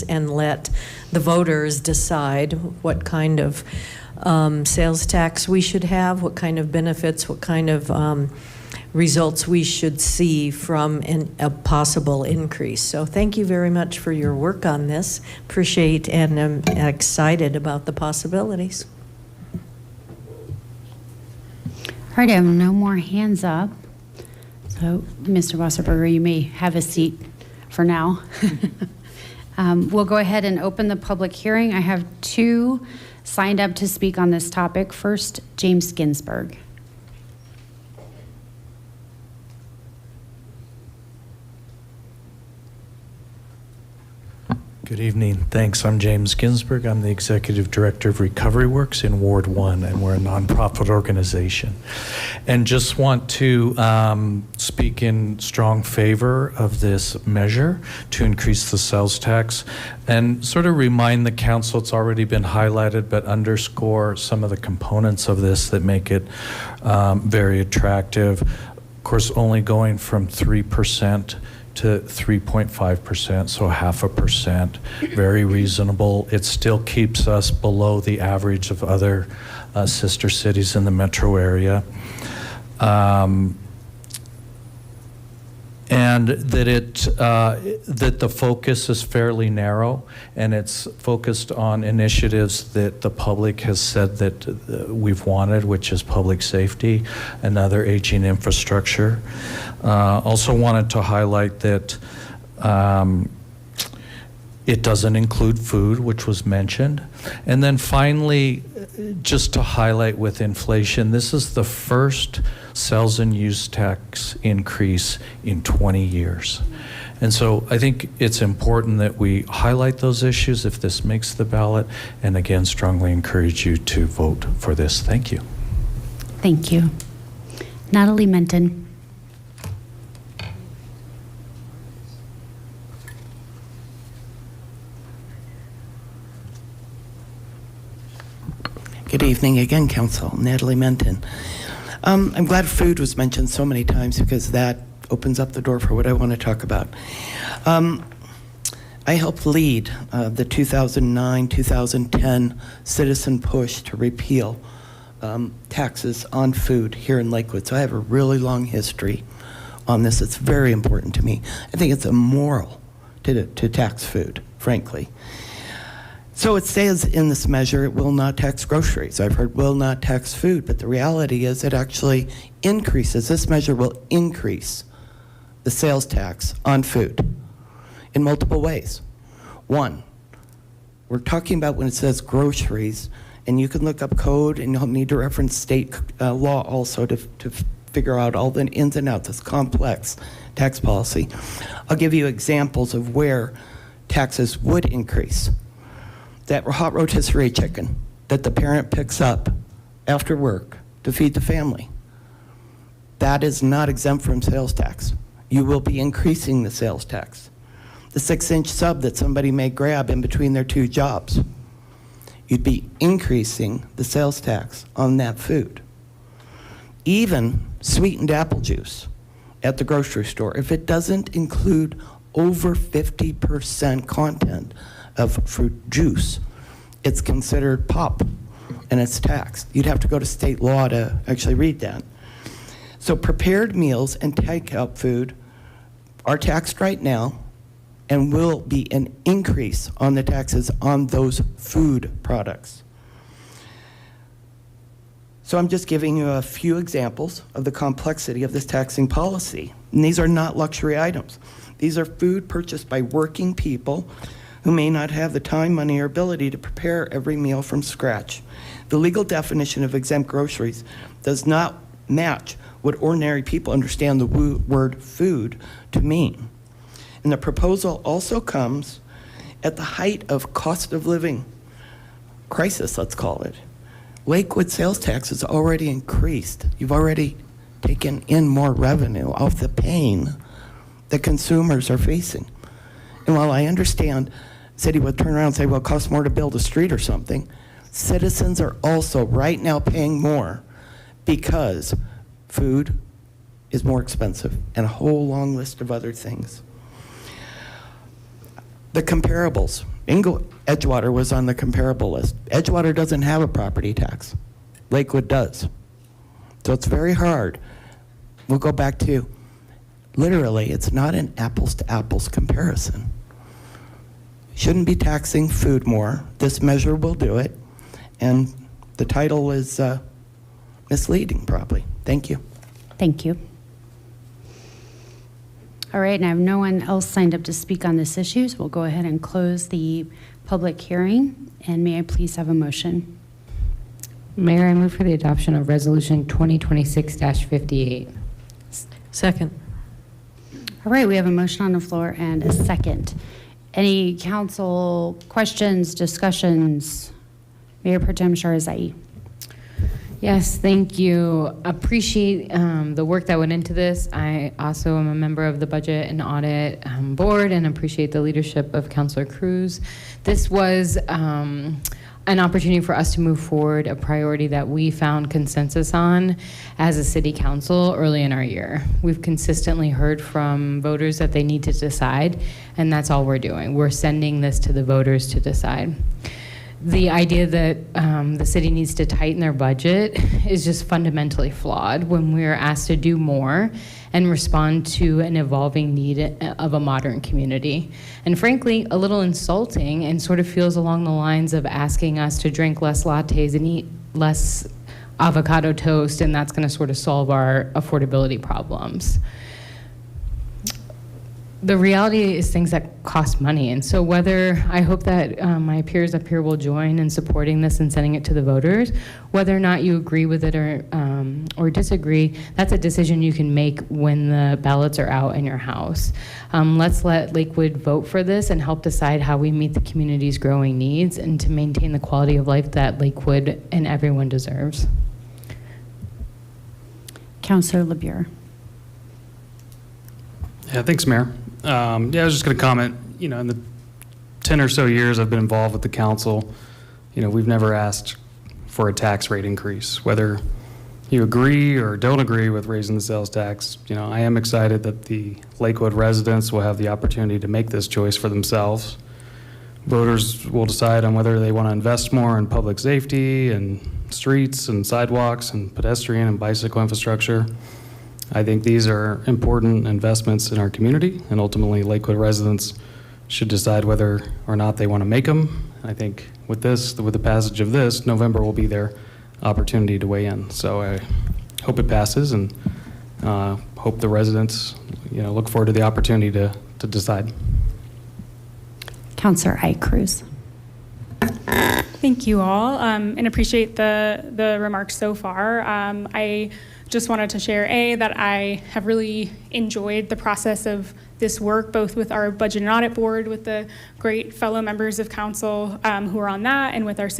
Speaker 10: and let the voters decide what kind of sales tax we should have, what kind of benefits, what kind of results we should see from a possible increase. So thank you very much for your work on this. Appreciate and am excited about the possibilities.
Speaker 3: All right, I have no more hands up. So, Mr. Wasserberger, you may have a seat for now. We'll go ahead and open the public hearing. I have two signed up to speak on this topic. First, James Ginsburg.
Speaker 13: Good evening. Thanks. I'm James Ginsburg. I'm the Executive Director of Recovery Works in Ward 1, and we're a nonprofit organization. And just want to speak in strong favor of this measure to increase the sales tax and sort of remind the council, it's already been highlighted, but underscore some of the components of this that make it very attractive. Of course, only going from 3% to 3.5%, so 0.5%, very reasonable. It still keeps us below the average of other sister cities in the metro area. And that the focus is fairly narrow, and it's focused on initiatives that the public has said that we've wanted, which is public safety and other aging infrastructure. Also wanted to highlight that It doesn't include food, which was mentioned. And then finally, just to highlight with inflation, this is the first sales and use tax increase in 20 years. And so I think it's important that we highlight those issues if this makes the ballot, and again, strongly encourage you to vote for this. Thank you.
Speaker 3: Thank you. Natalie Menton.
Speaker 11: Good evening again, Council. Natalie Menton. I'm glad food was mentioned so many times because that opens up the door for what I want to talk about. I helped lead the 2009-2010 citizen push to repeal taxes on food here in Lakewood. So I have a really long history on this. It's very important to me. I think it's immoral to tax food, frankly. So it says in this measure, it will not tax groceries. I've heard will not tax food, but the reality is it actually increases. This measure will increase the sales tax on food in multiple ways. One, we're talking about when it says groceries, and you can look up code, and you'll need to reference state law also to figure out all the ins and outs. It's complex tax policy. I'll give you examples of where taxes would increase. That hot rotisserie chicken that the parent picks up after work to feed the family, that is not exempt from sales tax. You will be increasing the sales tax. The 6-inch sub that somebody may grab in between their two jobs, you'd be increasing the sales tax on that food. Even sweetened apple juice at the grocery store, if it doesn't include over 50% content of fruit juice, it's considered pop and it's taxed. You'd have to go to state law to actually read that. So prepared meals and takeout food are taxed right now and will be an increase on the taxes on those food products. So I'm just giving you a few examples of the complexity of this taxing policy. And these are not luxury items. These are food purchased by working people who may not have the time, money, or ability to prepare every meal from scratch. The legal definition of exempt groceries does not match what ordinary people understand the word food to mean. And the proposal also comes at the height of cost of living crisis, let's call it. Lakewood sales tax has already increased. You've already taken in more revenue off the pain that consumers are facing. And while I understand city would turn around and say, well, it costs more to build a street or something, citizens are also right now paying more because food is more expensive and a whole long list of other things. The comparables. Edgewater was on the comparable list. Edgewater doesn't have a property tax. Lakewood does. So it's very hard. We'll go back to, literally, it's not an apples to apples comparison. Shouldn't be taxing food more. This measure will do it. And the title is misleading, probably. Thank you.
Speaker 3: Thank you. All right, and I have no one else signed up to speak on this issue, so we'll go ahead and close the public hearing. And may I please have a motion?
Speaker 6: Mayor, I move for the adoption of Resolution 2026-58.
Speaker 10: Second.
Speaker 3: All right, we have a motion on the floor and a second. Any council questions, discussions? Mayor Pro Tem Sharazai.
Speaker 6: Yes, thank you. Appreciate the work that went into this. I also am a member of the Budget and Audit Board and appreciate the leadership of Councilor Cruz. This was an opportunity for us to move forward a priority that we found consensus on as a city council early in our year. We've consistently heard from voters that they need to decide, and that's all we're doing. We're sending this to the voters to decide. The idea that the city needs to tighten their budget is just fundamentally flawed when we're asked to do more and respond to an evolving need of a modern community. And frankly, a little insulting and sort of feels along the lines of asking us to drink less lattes and eat less avocado toast, and that's going to sort of solve our affordability problems. the reality is things that cost money. And so whether, I hope that my peers up here will join in supporting this and sending it to the voters, whether or not you agree with it or disagree, that's a decision you can make when the ballots are out in your house. Let's let Lakewood vote for this and help decide how we meet the community's growing needs and to maintain the quality of life that Lakewood and everyone deserves.
Speaker 3: Councillor LeBure.
Speaker 14: Yeah, thanks, Mayor. I was just going to comment, in the 10 or so years I've been involved with the council, we've never asked for a tax rate increase. Whether you agree or don't agree with raising the sales tax, I am excited that the Lakewood residents will have the opportunity to make this choice for themselves. Voters will decide on whether they want to invest more in public safety and streets and sidewalks and pedestrian and bicycle infrastructure. I think these are important investments in our community, and ultimately Lakewood residents should decide whether or not they want to make them. I think with the passage of this, November will be their opportunity to weigh in. So I hope it passes, and hope the residents, look forward to the opportunity to decide.
Speaker 3: Councillor Ike Cruz.
Speaker 8: Thank you all, and appreciate the remarks so far. I just wanted to share, that I have really enjoyed the process of this work, both with our Budget and Audit Board, with the great fellow members of council who are on that, and with our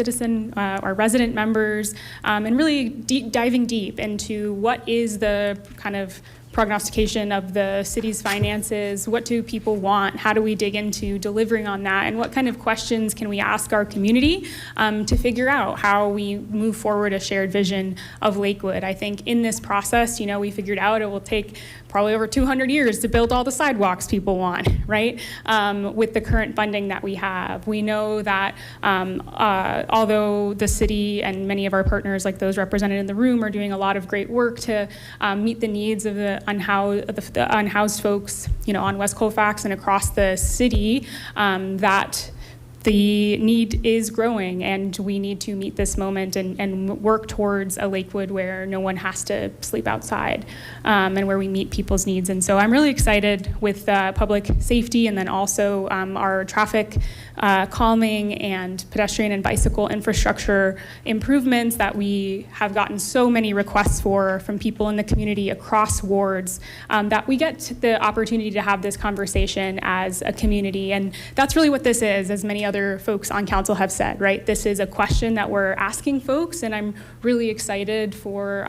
Speaker 8: our resident members, and really diving deep into what is the kind of prognostication of the city's finances. What do people want? How do we dig into delivering on that? And what kind of questions can we ask our community to figure out how we move forward a shared vision of Lakewood? I think in this process, we figured out it will take probably over 200 years to build all the sidewalks people want, right? With the current funding that we have. We know that although the city and many of our partners, like those represented in the room, are doing a lot of great work to meet the needs of the unhoused folks, on West Colfax and across the city, that the need is growing, and we need to meet this moment and work towards a Lakewood where no one has to sleep outside, and where we meet people's needs. And so I'm really excited with public safety, and then also our traffic calming and pedestrian and bicycle infrastructure improvements that we have gotten so many requests for from people in the community across wards, that we get the opportunity to have this conversation as a community. And that's really what this is, as many other folks on council have said, right? This is a question that we're asking folks, and I'm really excited for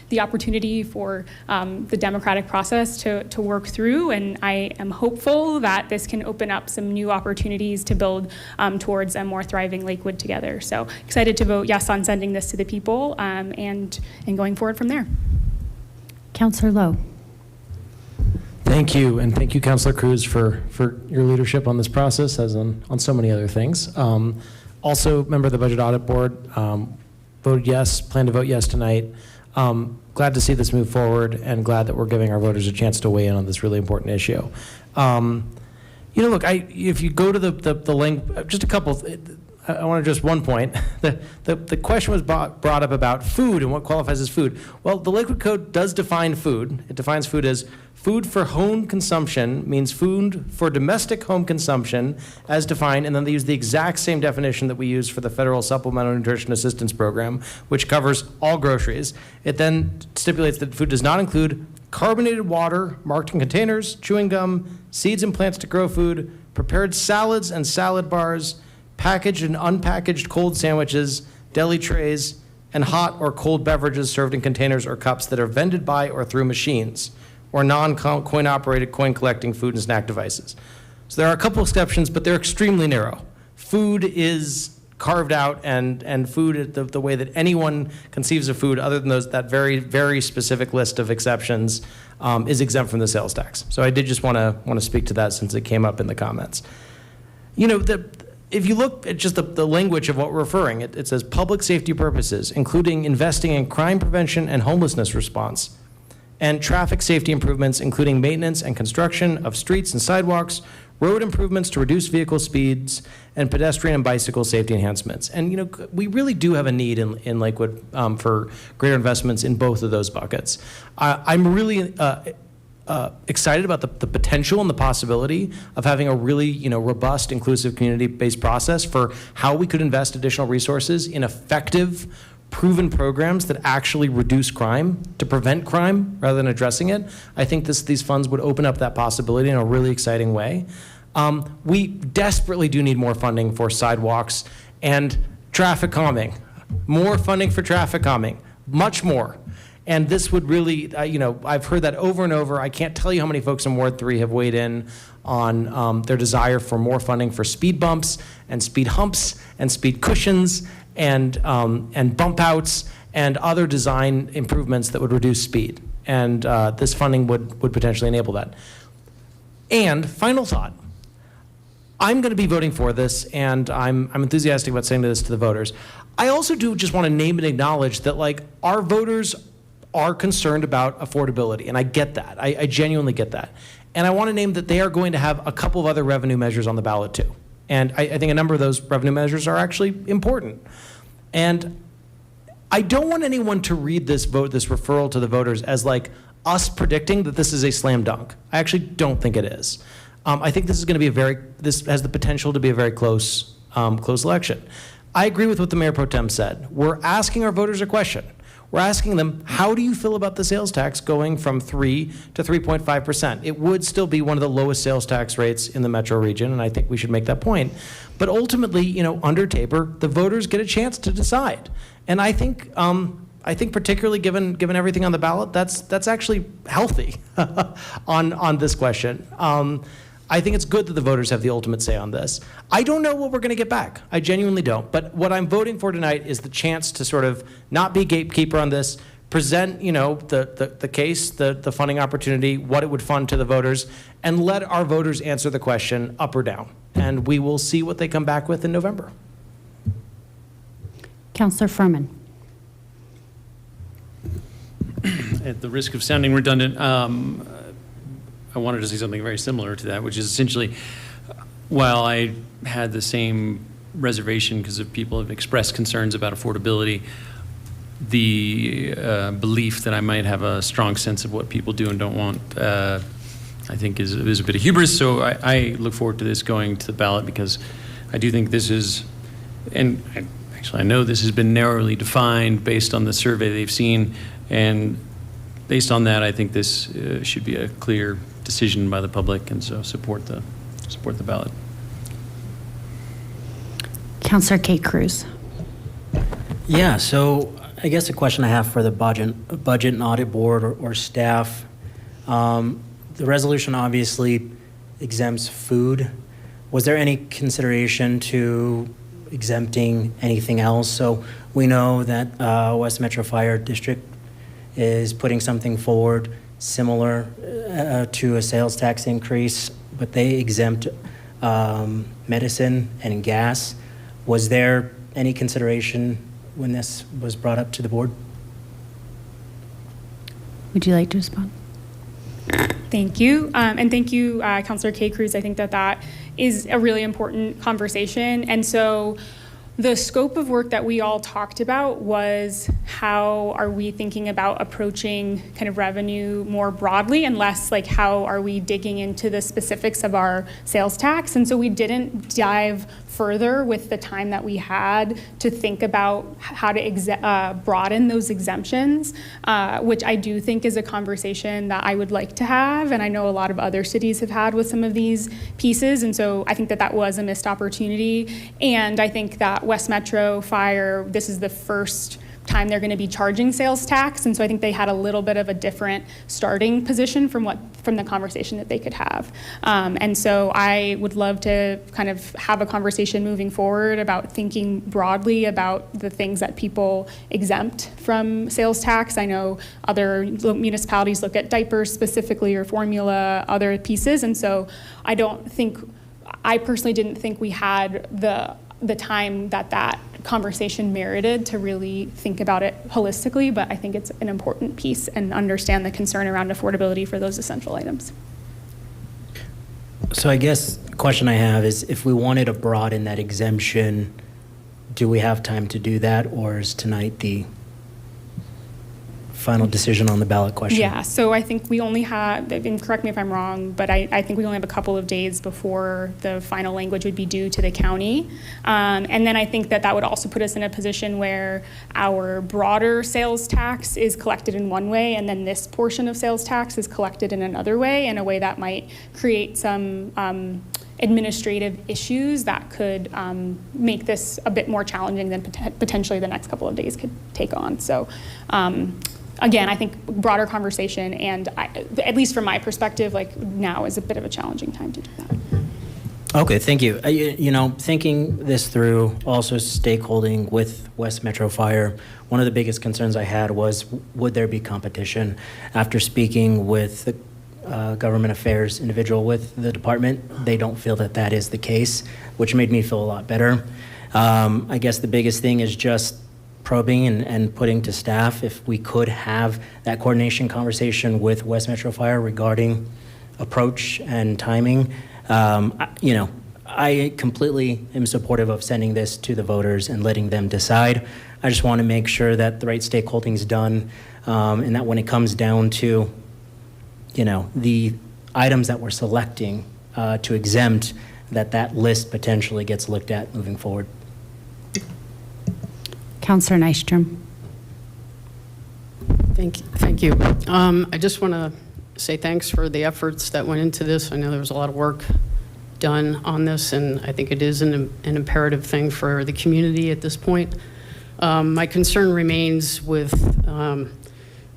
Speaker 8: the opportunity for the democratic process to work through, and I am hopeful that this can open up some new opportunities to build towards a more thriving Lakewood together. So excited to vote yes on sending this to the people, and going forward from there.
Speaker 3: Councillor Lowe.
Speaker 4: Thank you, and thank you, Councilor Cruz, for your leadership on this process, as on so many other things. Also, member of the Budget Audit Board, voted yes, plan to vote yes tonight. Glad to see this move forward, and glad that we're giving our voters a chance to weigh in on this really important issue. Look, if you go to the link, just a couple. I want to address one point. The question was brought up about food and what qualifies as food. Well, the Lakewood Code does define food. It defines food as food for home consumption, means food for domestic home consumption as defined, and then they use the exact same definition that we use for the Federal Supplemental Nutrition Assistance Program, which covers all groceries. It then stipulates that food does not include carbonated water marked in containers, chewing gum, seeds and plants to grow food, prepared salads and salad bars, packaged and unpackaged cold sandwiches, deli trays, and hot or cold beverages served in containers or cups that are vended by or through machines, or non-coin-operated coin-collecting food and snack devices. So there are a couple exceptions, but they're extremely narrow. Food is carved out, and food, the way that anyone conceives of food, other than that very, very specific list of exceptions, is exempt from the sales tax. So I did just want to speak to that since it came up in the comments. If you look at just the language of what we're referring, it says public safety purposes, including investing in crime prevention and homelessness response, and traffic safety improvements, including maintenance and construction of streets and sidewalks, road improvements to reduce vehicle speeds, and pedestrian and bicycle safety enhancements. And we really do have a need in Lakewood for greater investments in both of those buckets. I'm really excited about the potential and the possibility of having a really, robust, inclusive, community-based process for how we could invest additional resources in effective, proven programs that actually reduce crime, to prevent crime rather than addressing it. I think these funds would open up that possibility in a really exciting way. We desperately do need more funding for sidewalks and traffic calming. More funding for traffic calming, much more. And this would really, I've heard that over and over. I can't tell you how many folks in Ward 3 have weighed in on their desire for more funding for speed bumps and speed humps and speed cushions and bump outs and other design improvements that would reduce speed. And this funding would potentially enable that. And final thought, I'm going to be voting for this, and I'm enthusiastic about saying this to the voters. I also do just want to name and acknowledge that, like, our voters are concerned about affordability, and I get that. I genuinely get that. And I want to name that they are going to have a couple of other revenue measures on the ballot too. And I think a number of those revenue measures are actually important. And I don't want anyone to read this referral to the voters as like us predicting that this is a slam dunk. I actually don't think it is. I think this is going to be this has the potential to be a very close election. I agree with what the Mayor Pro Tem said. We're asking our voters a question. We're asking them, how do you feel about the sales tax going from 3 to 3.5%? It would still be one of the lowest sales tax rates in the metro region, and I think we should make that point. But ultimately, under Tabor, the voters get a chance to decide. And I think particularly given everything on the ballot, that's actually healthy on this question. I think it's good that the voters have the ultimate say on this. I don't know what we're going to get back. I genuinely don't. But what I'm voting for tonight is the chance to sort of not be gatekeeper on this, present, the case, the funding opportunity, what it would fund to the voters, and let our voters answer the question up or down. And we will see what they come back with in November.
Speaker 3: Councillor Furman.
Speaker 15: At the risk of sounding redundant, I wanted to say something very similar to that, which is essentially, while I had the same reservation because of people have expressed concerns about affordability, the belief that I might have a strong sense of what people do and don't want, I think is a bit of hubris. So I look forward to this going to the ballot because I do think this is, and I know this has been narrowly defined based on the survey they've seen, and based on that, I think this should be a clear decision by the public, and so support the ballot.
Speaker 3: Councillor Kate Cruz.
Speaker 16: Yeah, so I guess a question I have for the budget and audit board or staff. The resolution obviously exempts food. Was there any consideration to exempting anything else? So we know that West Metro Fire District is putting something forward similar to a sales tax increase, but they exempt medicine and gas. Was there any consideration when this was brought up to the board?
Speaker 3: Would you like to respond?
Speaker 8: Thank you. And thank you, Councillor K. Cruz. I think that is a really important conversation. And so the scope of work that we all talked about was how are we thinking about approaching kind of revenue more broadly and less like how are we digging into the specifics of our sales tax. And so we didn't dive further with the time that we had to think about how to broaden those exemptions, which I do think is a conversation that I would like to have. And I know a lot of other cities have had with some of these pieces. And so I think that was a missed opportunity. And I think that West Metro Fire, this is the first time they're going to be charging sales tax, and so I think they had a little bit of a different starting position from the conversation that they could have. And so I would love to kind of have a conversation moving forward about thinking broadly about the things that people exempt from sales tax. I know other municipalities look at diapers specifically or formula, other pieces, and so I personally didn't think we had the time that conversation merited to really think about it holistically, but I think it's an important piece and understand the concern around affordability for those essential items.
Speaker 16: So I guess the question I have is if we wanted to broaden that exemption, do we have time to do that, or is tonight the final decision on the ballot question?
Speaker 8: Yeah, so I think we only have, and correct me if I'm wrong, but I think we only have a couple of days before the final language would be due to the county. And then I think that would also put us in a position where our broader sales tax is collected in one way, and then this portion of sales tax is collected in another way, in a way that might create some administrative issues that could make this a bit more challenging than potentially the next couple of days could take on. So again, I think broader conversation, and at least from my perspective, like now is a bit of a challenging time to do that.
Speaker 16: Okay, thank you. You know, thinking this through, also stakeholding with West Metro Fire, one of the biggest concerns I had was, would there be competition? After speaking with the government affairs individual with the department, they don't feel that that is the case, which made me feel a lot better. I guess the biggest thing is just probing and putting to staff if we could have that coordination conversation with West Metro Fire regarding approach and timing. You know, I completely am supportive of sending this to the voters and letting them decide. I just want to make sure that the right stakeholding is done, and that when it comes down to, you know, the items that we're selecting to exempt, that list potentially gets looked at moving forward.
Speaker 3: Councillor Nystrom.
Speaker 17: Thank you. I just want to say thanks for the efforts that went into this. I know there was a lot of work done on this, and I think it is an imperative thing for the community at this point. My concern remains with,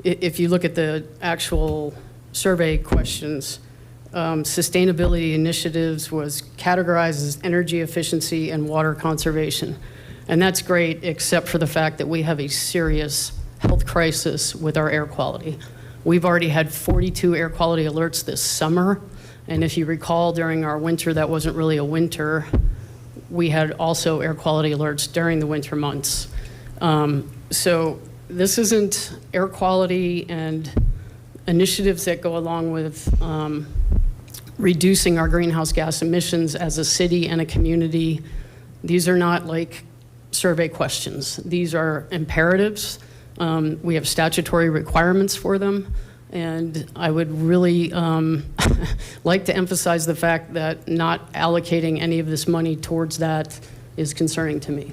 Speaker 17: if you look at the actual survey questions, sustainability initiatives was categorized as energy efficiency and water conservation. And that's great, except for the fact that we have a serious health crisis with our air quality. We've already had 42 air quality alerts this summer. And if you recall, during our winter, that wasn't really a winter. We had also air quality alerts during the winter months. So this isn't air quality and initiatives that go along with reducing our greenhouse gas emissions as a city and a community. These are not like survey questions. These are imperatives. We have statutory requirements for them. And I would really like to emphasize the fact that not allocating any of this money towards that is concerning to me.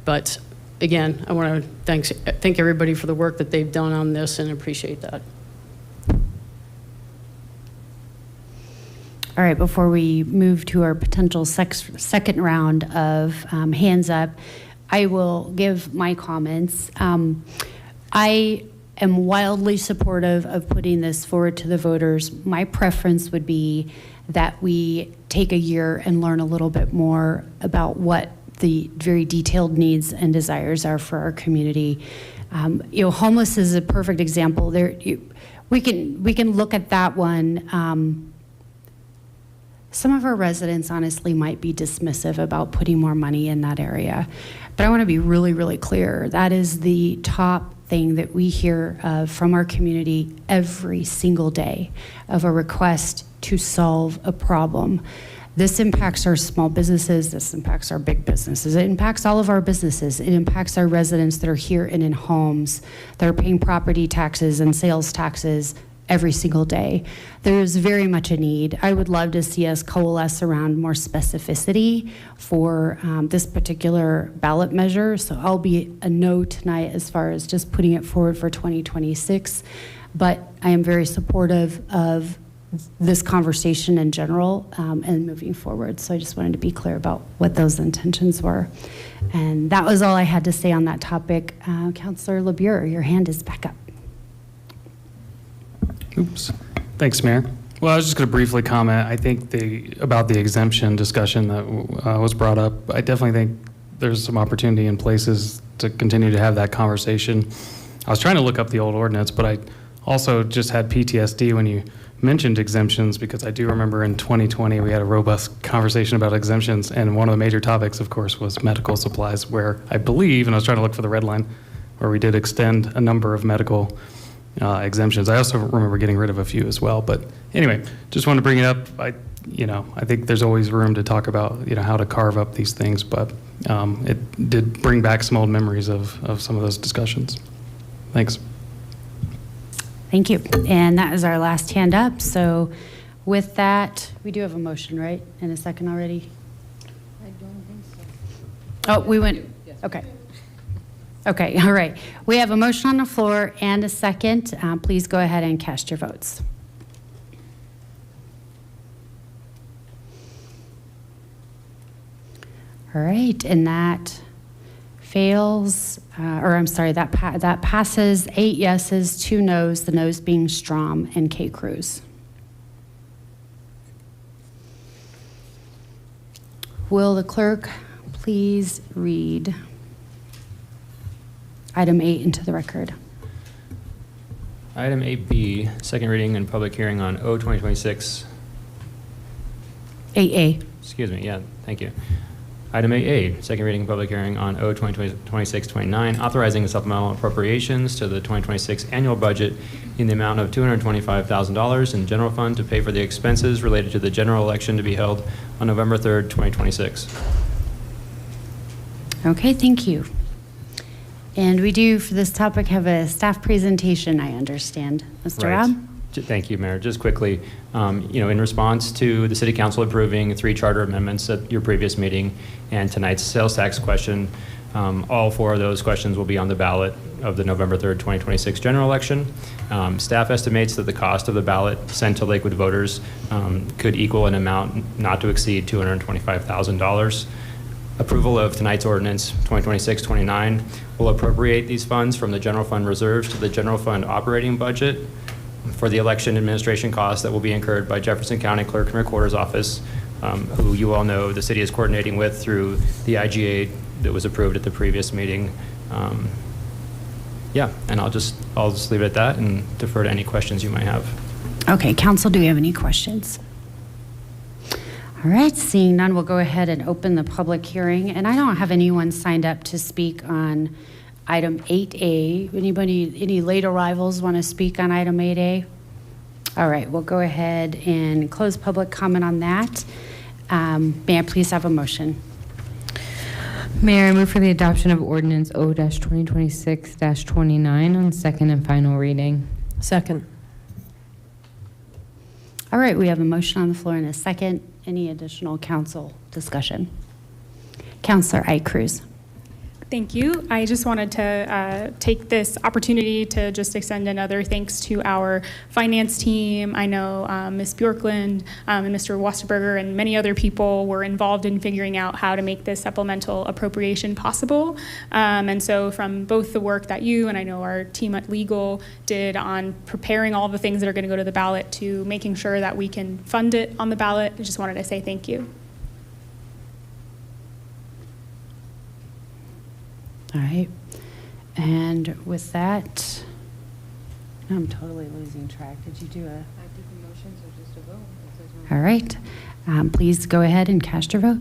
Speaker 17: But again, I want to thank everybody for the work that they've done on this and appreciate that.
Speaker 3: All right, before we move to our potential second round of hands up, I will give my comments. I am wildly supportive of putting this forward to the voters. My preference would be that we take a year and learn a little bit more about what the very detailed needs and desires are for our community. You know, homeless is a perfect example. We can look at that one. Some of our residents honestly might be dismissive about putting more money in that area. But I want to be really, really clear. That is the top thing that we hear from our community every single day, of a request to solve a problem. This impacts our small businesses, this impacts our big businesses, it impacts all of our businesses, it impacts our residents that are here and in homes, that are paying property taxes and sales taxes every single day. There is very much a need. I would love to see us coalesce around more specificity for this particular ballot measure. So I'll be a no tonight as far as just putting it forward for 2026. But I am very supportive of this conversation in general and moving forward. So I just wanted to be clear about what those intentions were. And that was all I had to say on that topic. Councillor LeBure, your hand is back up.
Speaker 14: Oops. Thanks, Mayor. Well, I was just going to briefly comment. I think about the exemption discussion that was brought up. I definitely think there's some opportunity in places to continue to have that conversation. I was trying to look up the old ordinance, but I also just had PTSD when you mentioned exemptions, because I do remember in 2020 we had a robust conversation about exemptions, and one of the major topics, of course, was medical supplies, where I believe, and I was trying to look for the red line, where we did extend a number of medical exemptions. I also remember getting rid of a few as well. But anyway, just wanted to bring it up. I think there's always room to talk about, how to carve up these things, but it did bring back some old memories of some of those discussions. Thanks.
Speaker 3: Thank you. And that is our last hand up. So with that, we do have a motion, right? In a second already?
Speaker 6: I don't think so.
Speaker 3: Oh, we went, okay. Okay, all right. We have a motion on the floor and a second. Please go ahead and cast your votes. All right, and that fails, that passes 8 yeses, 2 noes, the noes being Strom and K. Cruz. Will the clerk please read item 8 into the record?
Speaker 2: Item 8B, second reading and public hearing on O 2026.
Speaker 3: 8A.
Speaker 2: Excuse me, yeah, thank you. Item 8A, second reading and public hearing on O 2026-29, authorizing the supplemental appropriations to the 2026 annual budget in the amount of $225,000 in general fund to pay for the expenses related to the general election to be held on November 3rd, 2026.
Speaker 3: Okay, thank you. And we do, for this topic, have a staff presentation, I understand. Mr.
Speaker 2: Right.
Speaker 3: Rob?
Speaker 2: Thank you, Mayor. Just quickly, in response to the City Council approving 3 charter amendments at your previous meeting and tonight's sales tax question, all 4 of those questions will be on the ballot of the November 3rd, 2026 general election. Staff estimates that the cost of the ballot sent to Lakewood voters could equal an amount not to exceed $225,000. Approval of tonight's ordinance 2026-29 will appropriate these funds from the general fund reserves to the general fund operating budget for the election administration costs that will be incurred by Jefferson County Clerk and Recorder's Office, who you all know the city is coordinating with through the IGA that was approved at the previous meeting. Yeah, and I'll just leave it at that and defer to any questions you might have.
Speaker 3: Okay, council, do we have any questions? All right, seeing none, we'll go ahead and open the public hearing. And I don't have anyone signed up to speak on item 8A. Any late arrivals want to speak on item 8A? All right, we'll go ahead and close public comment on that. May I please have a motion?
Speaker 6: Mayor, I move for the adoption of ordinance O-2026-29 on second and final reading.
Speaker 10: Second.
Speaker 3: All right, we have a motion on the floor and a second. Any additional council discussion? Councilor Cruz.
Speaker 8: Thank you. I just wanted to take this opportunity to just extend another thanks to our finance team. I know Ms. Bjorklund and Mr. Wasterberger and many other people were involved in figuring out how to make this supplemental appropriation possible. And so from both the work that you and I know our team at Legal did on preparing all the things that are going to go to the ballot to making sure that we can fund it on the ballot, I just wanted to say thank you.
Speaker 3: All right, and with that, I'm totally losing track. Did you do a? I did the motions or just a vote? All right, please go ahead and cast your vote.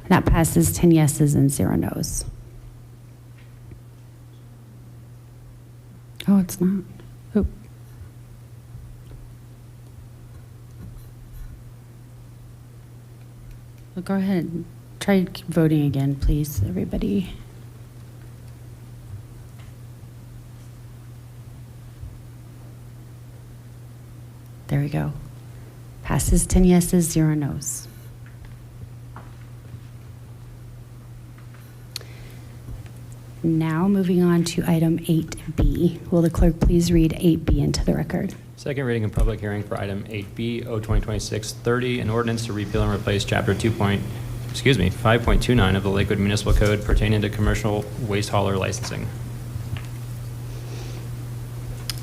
Speaker 3: That passes 10 yeses and 0 noes. Oh, it's not. Oh. Well, go ahead and try voting again, please, everybody. There we go. Passes 10 yeses, 0 noes. Now moving on to item 8B. Will the clerk please read 8B into the record?
Speaker 2: Second reading and public hearing for item 8B, O 2026-30, an ordinance to repeal and replace Chapter 5.29 of the Lakewood Municipal Code pertaining to commercial waste hauler licensing.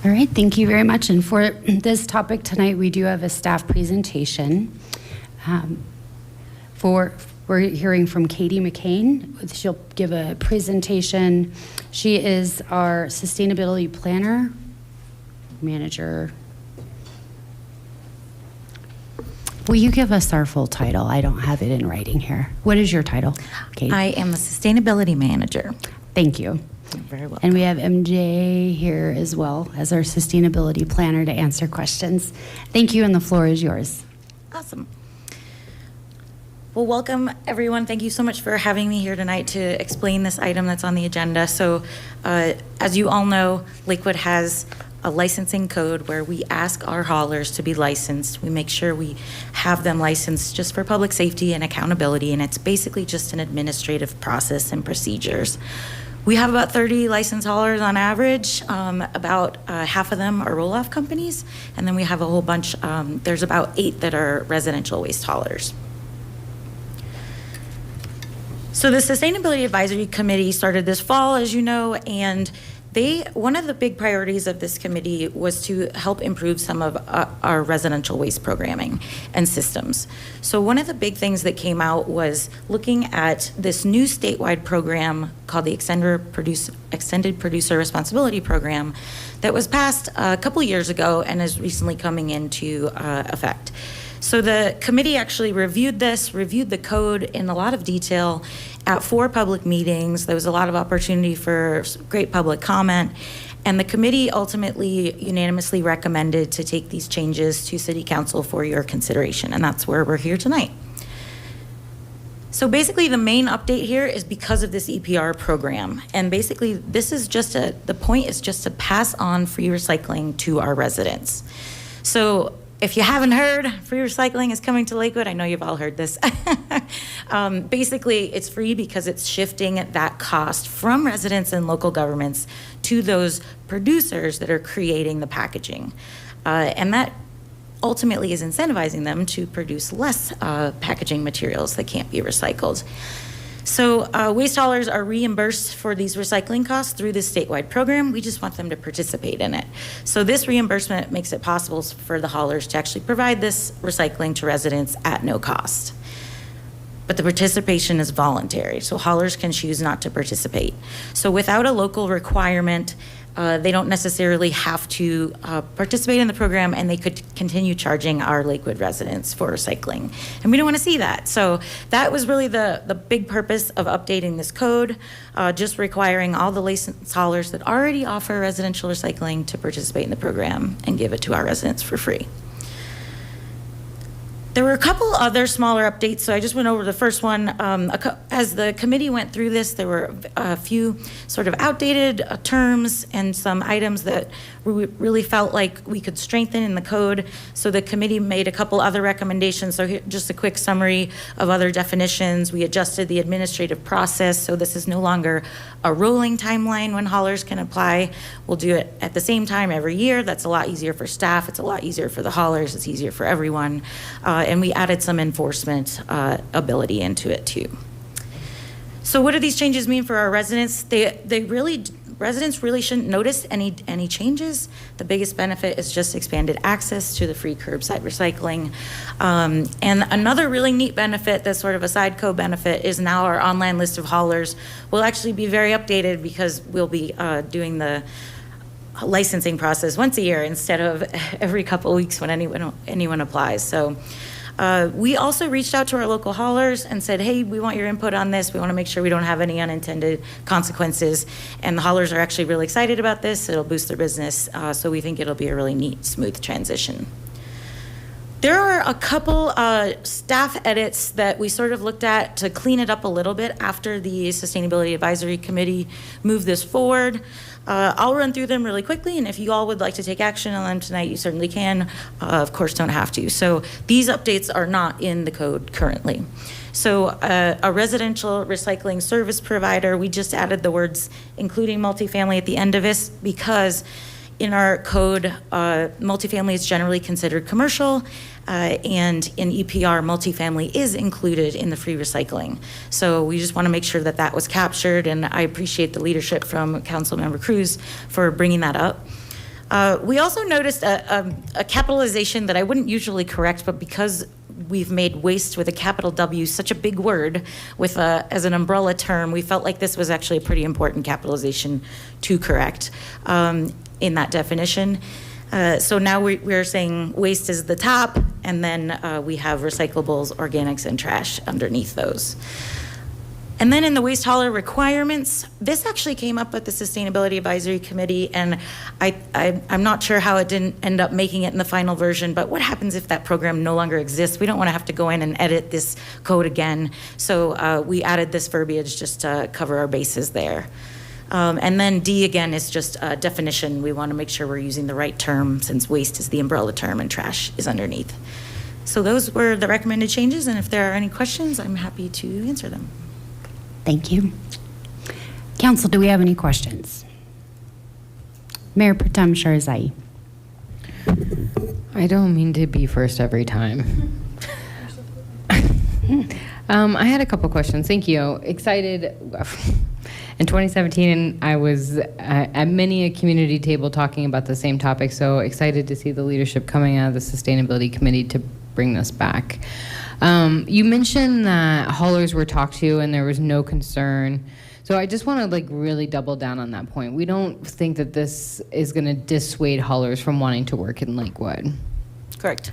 Speaker 3: All right, thank you very much. And for this topic tonight, we do have a staff presentation. We're hearing from Katie McCain. She'll give a presentation. She is our sustainability planner, manager. Will you give us our full title? I don't have it in writing here. What is your title, Kate?
Speaker 18: I am a sustainability manager.
Speaker 3: Thank you.
Speaker 18: You're very welcome.
Speaker 3: And we have MJ here as well as our sustainability planner to answer questions. Thank you, and the floor is yours.
Speaker 18: Awesome.
Speaker 9: Well, welcome, everyone. Thank you so much for having me here tonight to explain this item that's on the agenda. So, as you all know, Lakewood has a licensing code where we ask our haulers to be licensed. We make sure we have them licensed just for public safety and accountability, and it's basically just an administrative process and procedures. We have about 30 licensed haulers on average. About half of them are roll-off companies, and then we have a whole bunch, there's about 8 that are residential waste haulers. So the Sustainability Advisory Committee started this fall, as you know, and one of the big priorities of this committee was to help improve some of our residential waste programming and systems. So one of the big things that came out was looking at this new statewide program called the Extended Producer Responsibility Program that was passed a couple years ago and is recently coming into effect. So the committee actually reviewed the code in a lot of detail at 4 public meetings. There was a lot of opportunity for great public comment, and the committee ultimately unanimously recommended to take these changes to City Council for your consideration, and that's where we're here tonight. So basically the main update here is because of this EPR program, and basically this is just the point is just to pass on free recycling to our residents. So if you haven't heard, free recycling is coming to Lakewood. I know you've all heard this. Basically, it's free because it's shifting that cost from residents and local governments to those producers that are creating the packaging. And that ultimately is incentivizing them to produce less packaging materials that can't be recycled. So waste haulers are reimbursed for these recycling costs through this statewide program. We just want them to participate in it. So this reimbursement makes it possible for the haulers to actually provide this recycling to residents at no cost. But the participation is voluntary, so haulers can choose not to participate. So without a local requirement, they don't necessarily have to participate in the program, and they could continue charging our Lakewood residents for recycling. And we don't want to see that. So that was really the big purpose of updating this code, just requiring all the licensed haulers that already offer residential recycling to participate in the program and give it to our residents for free. There were a couple other smaller updates, so I just went over the first one. As the committee went through this, there were a few sort of outdated terms and some items that we really felt like we could strengthen in the code. So the committee made a couple other recommendations. So here, just a quick summary of other definitions. We adjusted the administrative process, so this is no longer a rolling timeline when haulers can apply. We'll do it at the same time every year. That's a lot easier for staff. It's a lot easier for the haulers. It's easier for everyone. And we added some enforcement ability into it too. So what do these changes mean for our residents? Residents really shouldn't notice any changes. The biggest benefit is just expanded access to the free curbside recycling. And another really neat benefit that's sort of a side co-benefit is now our online list of haulers will actually be very updated because we'll be doing the licensing process once a year instead of every couple of weeks when anyone applies. So we also reached out to our local haulers and said, hey, we want your input on this. We want to make sure we don't have any unintended consequences. And the haulers are actually really excited about this. It'll boost their business. So we think it'll be a really neat, smooth transition. There are a couple staff edits that we sort of looked at to clean it up a little bit after the Sustainability Advisory Committee moved this forward. I'll run through them really quickly, and if you all would like to take action on them tonight, you certainly can. Of course, don't have to. So these updates are not in the code currently. So a residential recycling service provider, we just added the words including multifamily at the end of this because in our code, multifamily is generally considered commercial, and in EPR, multifamily is included in the free recycling. So we just want to make sure that that was captured, and I appreciate the leadership from Councilmember Cruz for bringing that up. We also noticed a capitalization that I wouldn't usually correct, but because we've made waste with a capital W such a big word with as an umbrella term, we felt like this was actually a pretty important capitalization to correct in that definition. So now we're saying waste is the top, and then we have recyclables, organics, and trash underneath those.
Speaker 18: And then in the waste hauler requirements, this actually came up at the Sustainability Advisory Committee, and I'm not sure how it didn't end up making it in the final version, but what happens if that program no longer exists? We don't want to have to go in and edit this code again. So we added this verbiage just to cover our bases there. And then D, again, is just a definition. We want to make sure we're using the right term since waste is the umbrella term and trash is underneath. So those were the recommended changes, and if there are any questions, I'm happy to answer them.
Speaker 3: Thank you. Council, do we have any questions? Mayor Pro Tem Sharzai.
Speaker 6: I don't mean to be first every time. I had a couple questions. Thank you. Excited. In 2017, I was at many a community table talking about the same topic, so excited to see the leadership coming out of the Sustainability Committee to bring this back. You mentioned that haulers were talked to and there was no concern. So I just want to really double down on that point. We don't think that this is going to dissuade haulers from wanting to work in Lakewood.
Speaker 18: Correct.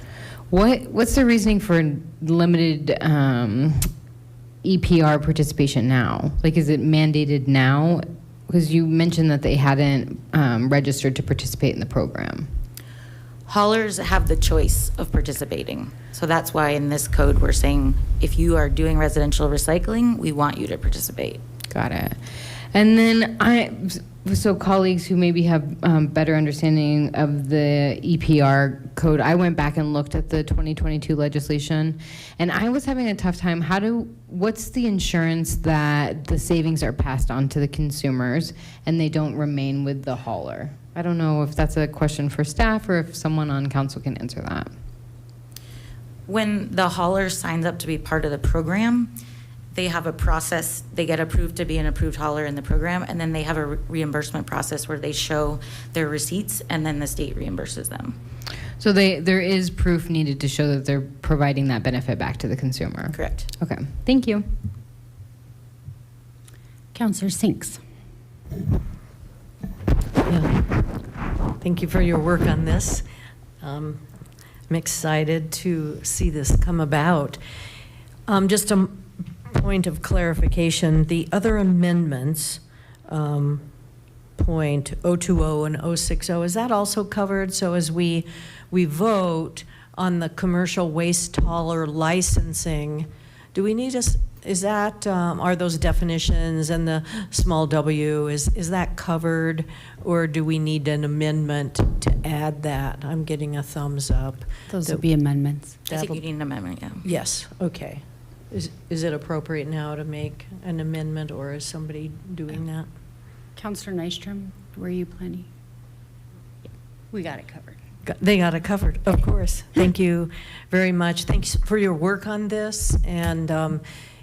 Speaker 6: What's the reasoning for limited EPR participation now? Is it mandated now? Because you mentioned that they hadn't registered to participate in the program.
Speaker 18: Haulers have the choice of participating. So that's why in this code we're saying if you are doing residential recycling, we want you to participate.
Speaker 6: Got it. And then so colleagues who maybe have better understanding of the EPR code, I went back and looked at the 2022 legislation, and I was having a tough time. What's the insurance that the savings are passed on to the consumers and they don't remain with the hauler? I don't know if that's a question for staff or if someone on council can answer that.
Speaker 18: When the hauler signs up to be part of the program, they have a process. They get approved to be an approved hauler in the program, and then they have a reimbursement process where they show their receipts, and then the state reimburses them.
Speaker 6: So there is proof needed to show that they're providing that benefit back to the consumer.
Speaker 18: Correct.
Speaker 6: Okay. Thank you.
Speaker 3: Councilor Sinks.
Speaker 10: Yeah. Thank you for your work on this. I'm excited to see this come about. Just a point of clarification, the other amendments, point 020 and 060, is that also covered? So as we vote on the commercial waste hauler licensing, do we need are those definitions and the small w, is that covered, or do we need an amendment to add that? I'm getting a thumbs up.
Speaker 3: Those would be amendments.
Speaker 18: I think you need an amendment, yeah.
Speaker 10: Yes, okay. Is it appropriate now to make an amendment, or is somebody doing that?
Speaker 3: Councilor Nystrom, were you planning? We got it covered.
Speaker 10: They got it covered, of course. Thank you very much. Thanks for your work on this, and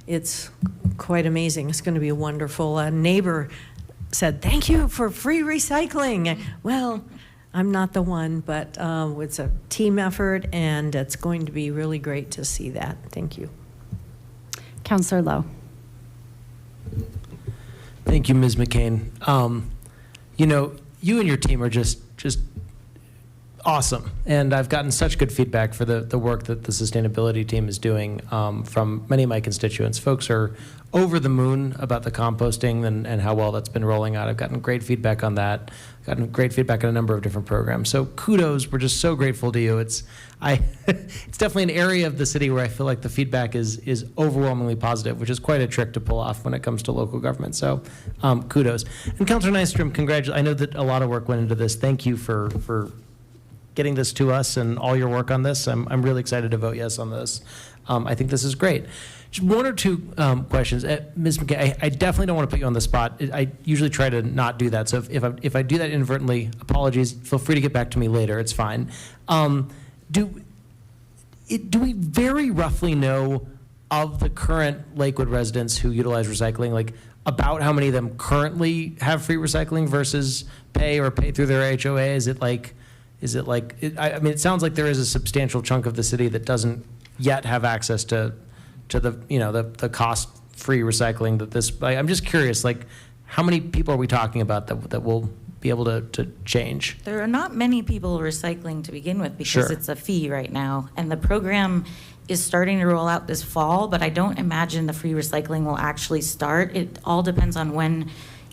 Speaker 10: it's quite amazing. It's going to be wonderful. A neighbor said, "Thank you for free recycling." Well, I'm not the one, but it's a team effort, and it's going to be really great to see that. Thank you.
Speaker 3: Councilor Lowe.
Speaker 4: Thank you, Ms. McCain. You and your team are just awesome, and I've gotten such good feedback for the work that the sustainability team is doing from many of my constituents. Folks are over the moon about the composting and how well that's been rolling out. I've gotten great feedback on that. Gotten great feedback on a number of different programs. So kudos, we're just so grateful to you. It's definitely an area of the city where I feel like the feedback is overwhelmingly positive, which is quite a trick to pull off when it comes to local government. So kudos. And Councilor Nystrom, congratulations. I know that a lot of work went into this. Thank you for getting this to us and all your work on this. I'm really excited to vote yes on this. I think this is great. Just one or two questions. Ms. McKay, I definitely don't want to put you on the spot. I usually try to not do that. So if I do that inadvertently, apologies. Feel free to get back to me later. It's fine. Do we very roughly know of the current Lakewood residents who utilize recycling, about how many of them currently have free recycling versus pay through their HOA? It sounds like there is a substantial chunk of the city that doesn't yet have access to the cost-free recycling that this. I'm just curious, how many people are we talking about that will be be able to change?
Speaker 18: There are not many people recycling to begin with because
Speaker 4: Sure.
Speaker 18: it's a fee right now. And the program is starting to roll out this fall, but I don't imagine the free recycling will actually start. It all depends on when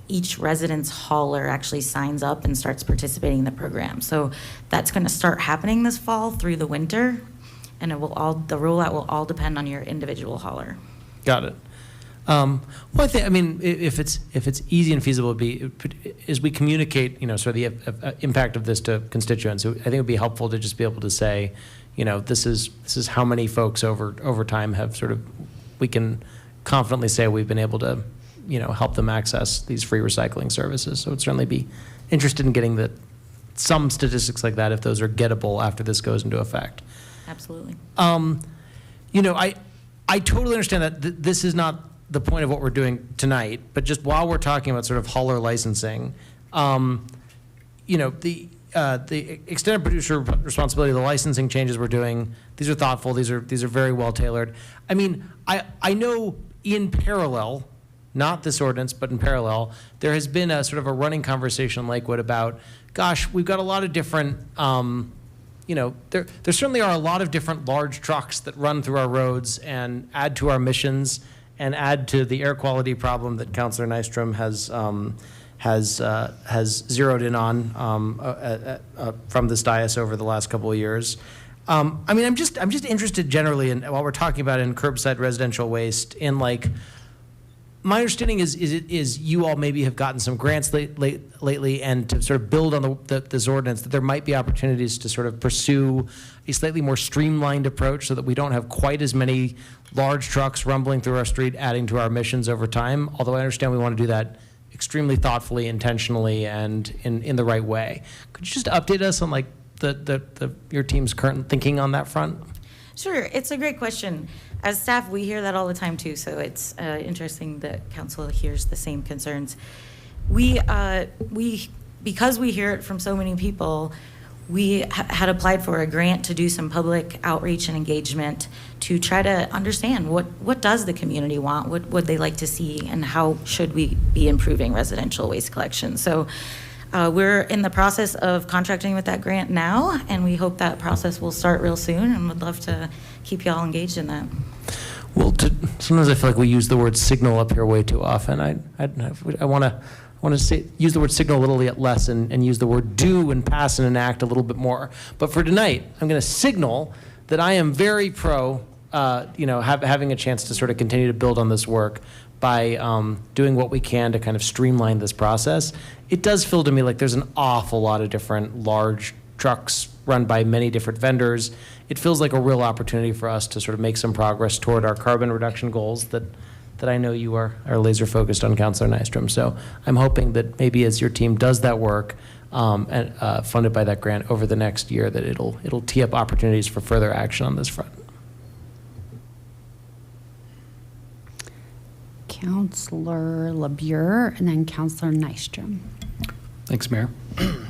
Speaker 18: each residence hauler actually signs up and starts participating in the program. So that's going to start happening this fall through the winter, and the rollout will all depend on your individual hauler.
Speaker 4: Got it. Well, I mean, if it's easy and feasible, as we communicate, sort of the impact of this to constituents, I think it would be helpful to just be able to say, this is how many folks over time have we can confidently say we've been able to, help them access these free recycling services. So I'd certainly be interested in getting some statistics like that if those are gettable after this goes into effect.
Speaker 18: Absolutely.
Speaker 4: I totally understand that this is not the point of what we're doing tonight, but just while we're talking about sort of hauler licensing, the extended producer responsibility, the licensing changes we're doing, these are thoughtful, these are very well tailored. I mean, I know in parallel, not this ordinance, but in parallel, there has been a sort of a running conversation in Lakewood about, gosh, we've got a lot of different, there certainly are a lot of different large trucks that run through our roads and add to our emissions and add to the air quality problem that Councilor Nystrom has zeroed in on from this dais over the last couple of years. I mean, I'm just interested generally in, while we're talking about in curbside residential waste, in like, my understanding is you all maybe have gotten some grants lately, and to sort of build on this ordinance, that there might be opportunities to sort of pursue a slightly more streamlined approach so that we don't have quite as many large trucks rumbling through our street, adding to our emissions over time. Although I understand we want to do that extremely thoughtfully, intentionally, and in the right way. Could you just update us on like your team's current thinking on that front?
Speaker 18: Sure, it's a great question. As staff, we hear that all the time too, so it's interesting that council hears the same concerns. Because we hear it from so many people, we had applied for a grant to do some public outreach and engagement to try to understand what does the community want, what would they like to see, and how should we be improving residential waste collection. So we're in the process of contracting with that grant now, and we hope that process will start real soon, and would love to keep y'all engaged in that.
Speaker 4: Well, sometimes I feel like we use the word signal up here way too often. I want to use the word signal a little less and use the word do and pass and enact a little bit more. But for tonight, I'm going to signal that I am very pro, having a chance to sort of continue to build on this work by doing what we can to kind of streamline this process. It does feel to me like there's an awful lot of different large trucks run by many different vendors. It feels like a real opportunity for us to sort of make some progress toward our carbon reduction goals that I know you are laser focused on, Councilor Nystrom. So I'm hoping that maybe as your team does that work, and funded by that grant over the next year, that it'll tee up opportunities for further action on this front.
Speaker 3: Councilor LeBure, and then Councilor Nystrom.
Speaker 14: Thanks, Mayor.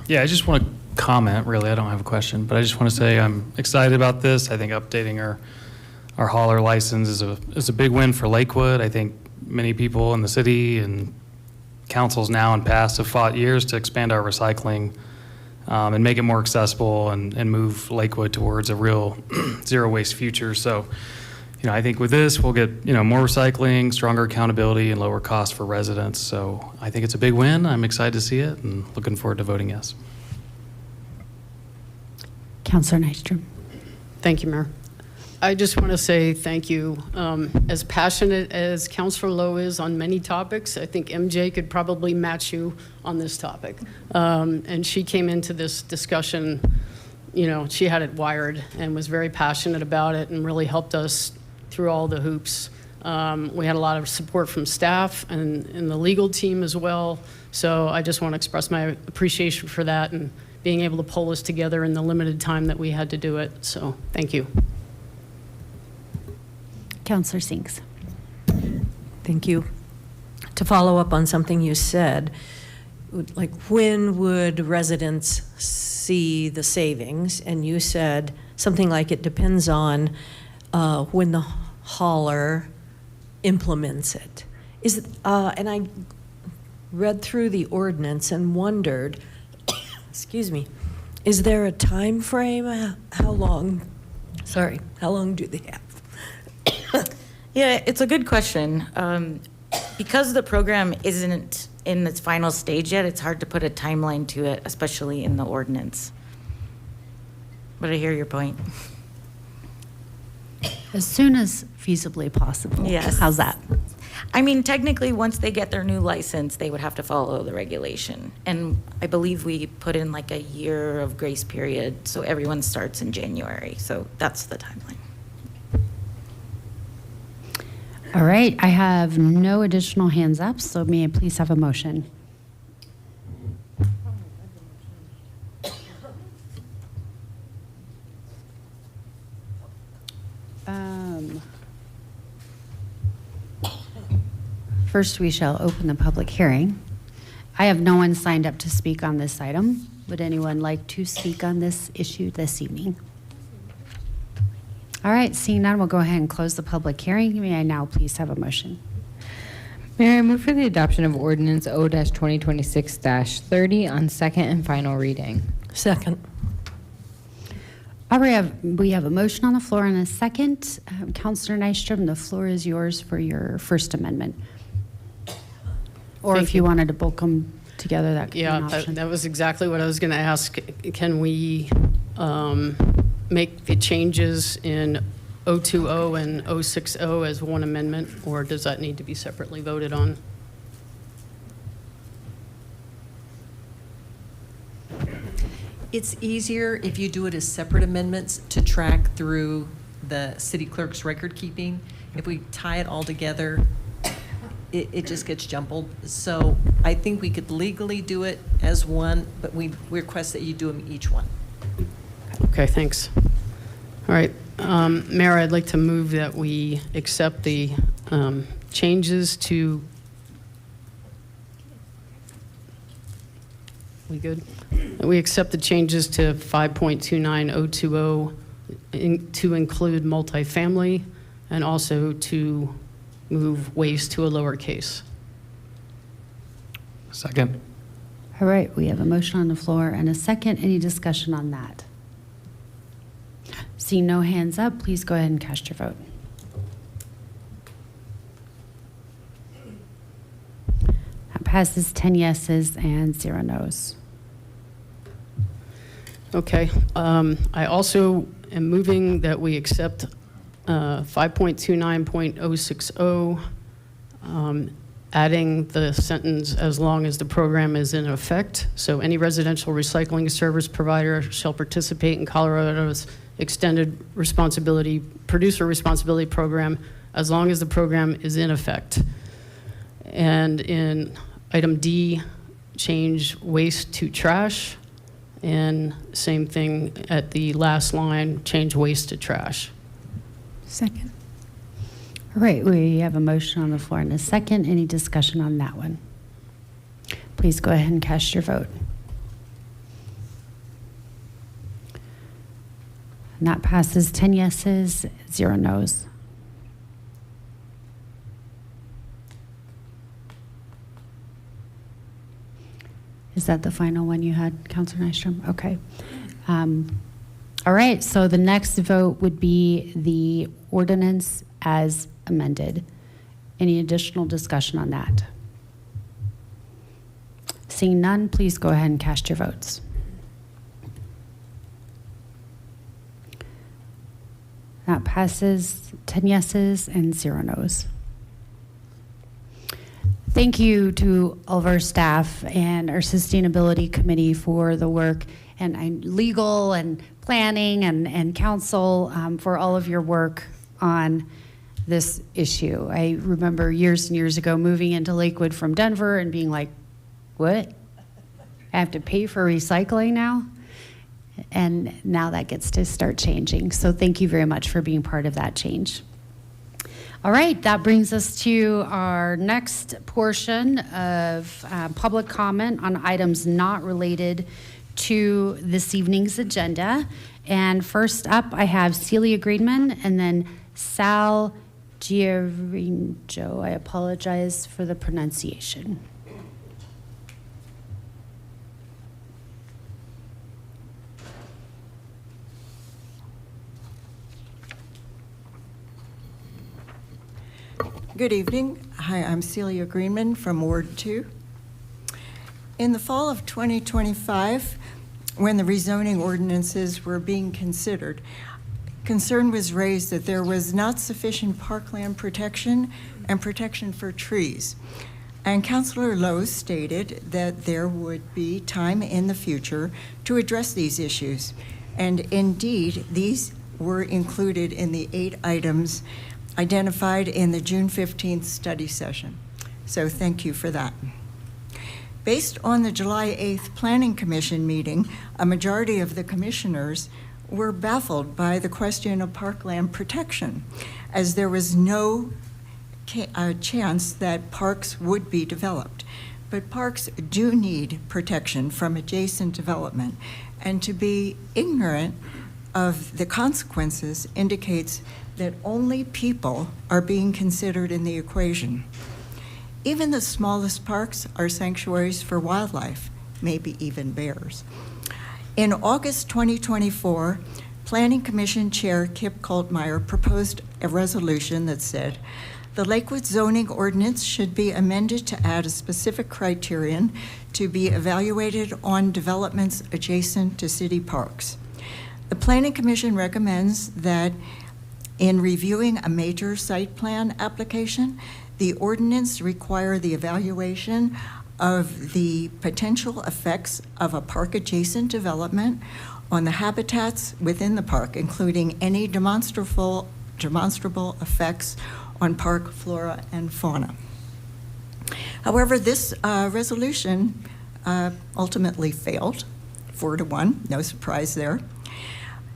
Speaker 14: Yeah, I just want to comment, really. I don't have a question, but I just want to say I'm excited about this. I think updating our hauler license is a big win for Lakewood. I think many people in the city and councils now and past have fought years to expand our recycling and make it more accessible and move Lakewood towards a real zero waste future. So, I think with this, we'll get, more recycling, stronger accountability, and lower costs for residents. So I think it's a big win. I'm excited to see it and looking forward to voting yes.
Speaker 3: Councilor Nystrom.
Speaker 17: Thank you, Mayor. I just want to say thank you. As passionate as Councilor Lowe is on many topics, I think MJ could probably match you on this topic. And she came into this discussion, she had it wired and was very passionate about it and really helped us through all the hoops. We had a lot of support from staff and the legal team as well. So I just want to express my appreciation for that and being able to pull this together in the limited time that we had to do it. So thank you.
Speaker 3: Councilor Sinks.
Speaker 10: Thank you. To follow up on something you said, like when would residents see the savings? And you said something like it depends on when the hauler implements it. And I read through the ordinance and wondered, excuse me, is there a time frame? How long? Sorry, how long do they have?
Speaker 18: Yeah, it's a good question. Because the program isn't in its final stage yet, it's hard to put a timeline to it, especially in the ordinance. But I hear your point.
Speaker 3: As soon as feasibly possible.
Speaker 18: Yes.
Speaker 3: How's that?
Speaker 18: I mean, technically, once they get their new license, they would have to follow the regulation. And I believe we put in like a year of grace period, so everyone starts in January. So that's the timeline.
Speaker 3: All right, I have no additional hands up, so may I please have a motion? First, we shall open the public hearing. I have no one signed up to speak on this item. Would anyone like to speak on this issue this evening? All right, seeing none, we'll go ahead and close the public hearing. May I now please have a motion?
Speaker 6: Mayor, I move for the adoption of ordinance O-2026-30 on second and final reading.
Speaker 10: Second.
Speaker 3: All right, we have a motion on the floor and a second. Councilor Nystrom, the floor is yours for your First Amendment. Or
Speaker 17: Thank
Speaker 3: if you
Speaker 17: you.
Speaker 3: wanted to bulk them together, that could be an
Speaker 17: Yeah,
Speaker 3: option.
Speaker 17: that was exactly what I was going to ask. Can we make the changes in 020 and 060 as one amendment, or does that need to be separately voted on?
Speaker 19: It's easier if you do it as separate amendments to track through the city clerk's record keeping. If we tie it all together, it just gets jumbled. So I think we could legally do it as one, but we request that you do them each one.
Speaker 17: Okay, thanks. All right, Mayor, I'd like to move that we accept the changes to, we good? That we accept the changes to 5.29020 to include multifamily and also to move waste to a lowercase.
Speaker 14: Second.
Speaker 3: All right, we have a motion on the floor and a second. Any discussion on that? Seeing no hands up, please go ahead and cast your vote. That passes 10 yeses and 0 nos.
Speaker 17: Okay. I also am moving that we accept 5.29.060, adding the sentence, as long as the program is in effect. So any residential recycling service provider shall participate in Colorado's extended responsibility, producer responsibility program, as long as the program is in effect. And in item D, change waste to trash. And same thing at the last line, change waste to trash.
Speaker 8: Second.
Speaker 3: All right, we have a motion on the floor and a second. Any discussion on that one? Please go ahead and cast your vote. And that passes 10 yeses, 0 nos. Is that the final one you had, Councilor Nystrom? Okay. All right, so the next vote would be the ordinance as amended. Any additional discussion on that? Seeing none, please go ahead and cast your votes. That passes 10 yeses and 0 nos. Thank you to all of our staff and our sustainability committee for the work, and legal and planning and council for all of your work on this issue. I remember years and years ago moving into Lakewood from Denver and being like, what? I have to pay for recycling now? And now that gets to start changing. So thank you very much for being part of that change. All right, that brings us to our next portion of public comment on items not related to this evening's agenda. And first up, I have Celia Greenman and then Sal Giaringo. I apologize for the pronunciation.
Speaker 20: Good evening. Hi, I'm Celia Greenman from Ward 2. In the fall of 2025, when the rezoning ordinances were being considered, concern was raised that there was not sufficient parkland protection and protection for trees. And Councilor Lowe stated that there would be time in the future to address these issues. And indeed, these were included in the 8 items identified in the June 15th study session. So thank you for that. Based on the July 8th Planning Commission meeting, a majority of the commissioners were baffled by the question of parkland protection, as there was no chance that parks would be developed. But parks do need protection from adjacent development, and to be ignorant of the consequences indicates that only people are being considered in the equation. Even the smallest parks are sanctuaries for wildlife, maybe even bears. In August 2024, Planning Commission Chair Kip Coltmeyer proposed a resolution that said, the Lakewood zoning ordinance should be amended to add a specific criterion to be evaluated on developments adjacent to city parks. The Planning Commission recommends that in reviewing a major site plan application, the ordinance require the evaluation of the potential effects of a park-adjacent development on the habitats within the park, including any demonstrable effects on park flora and fauna. However, this resolution ultimately failed, 4-1, no surprise there.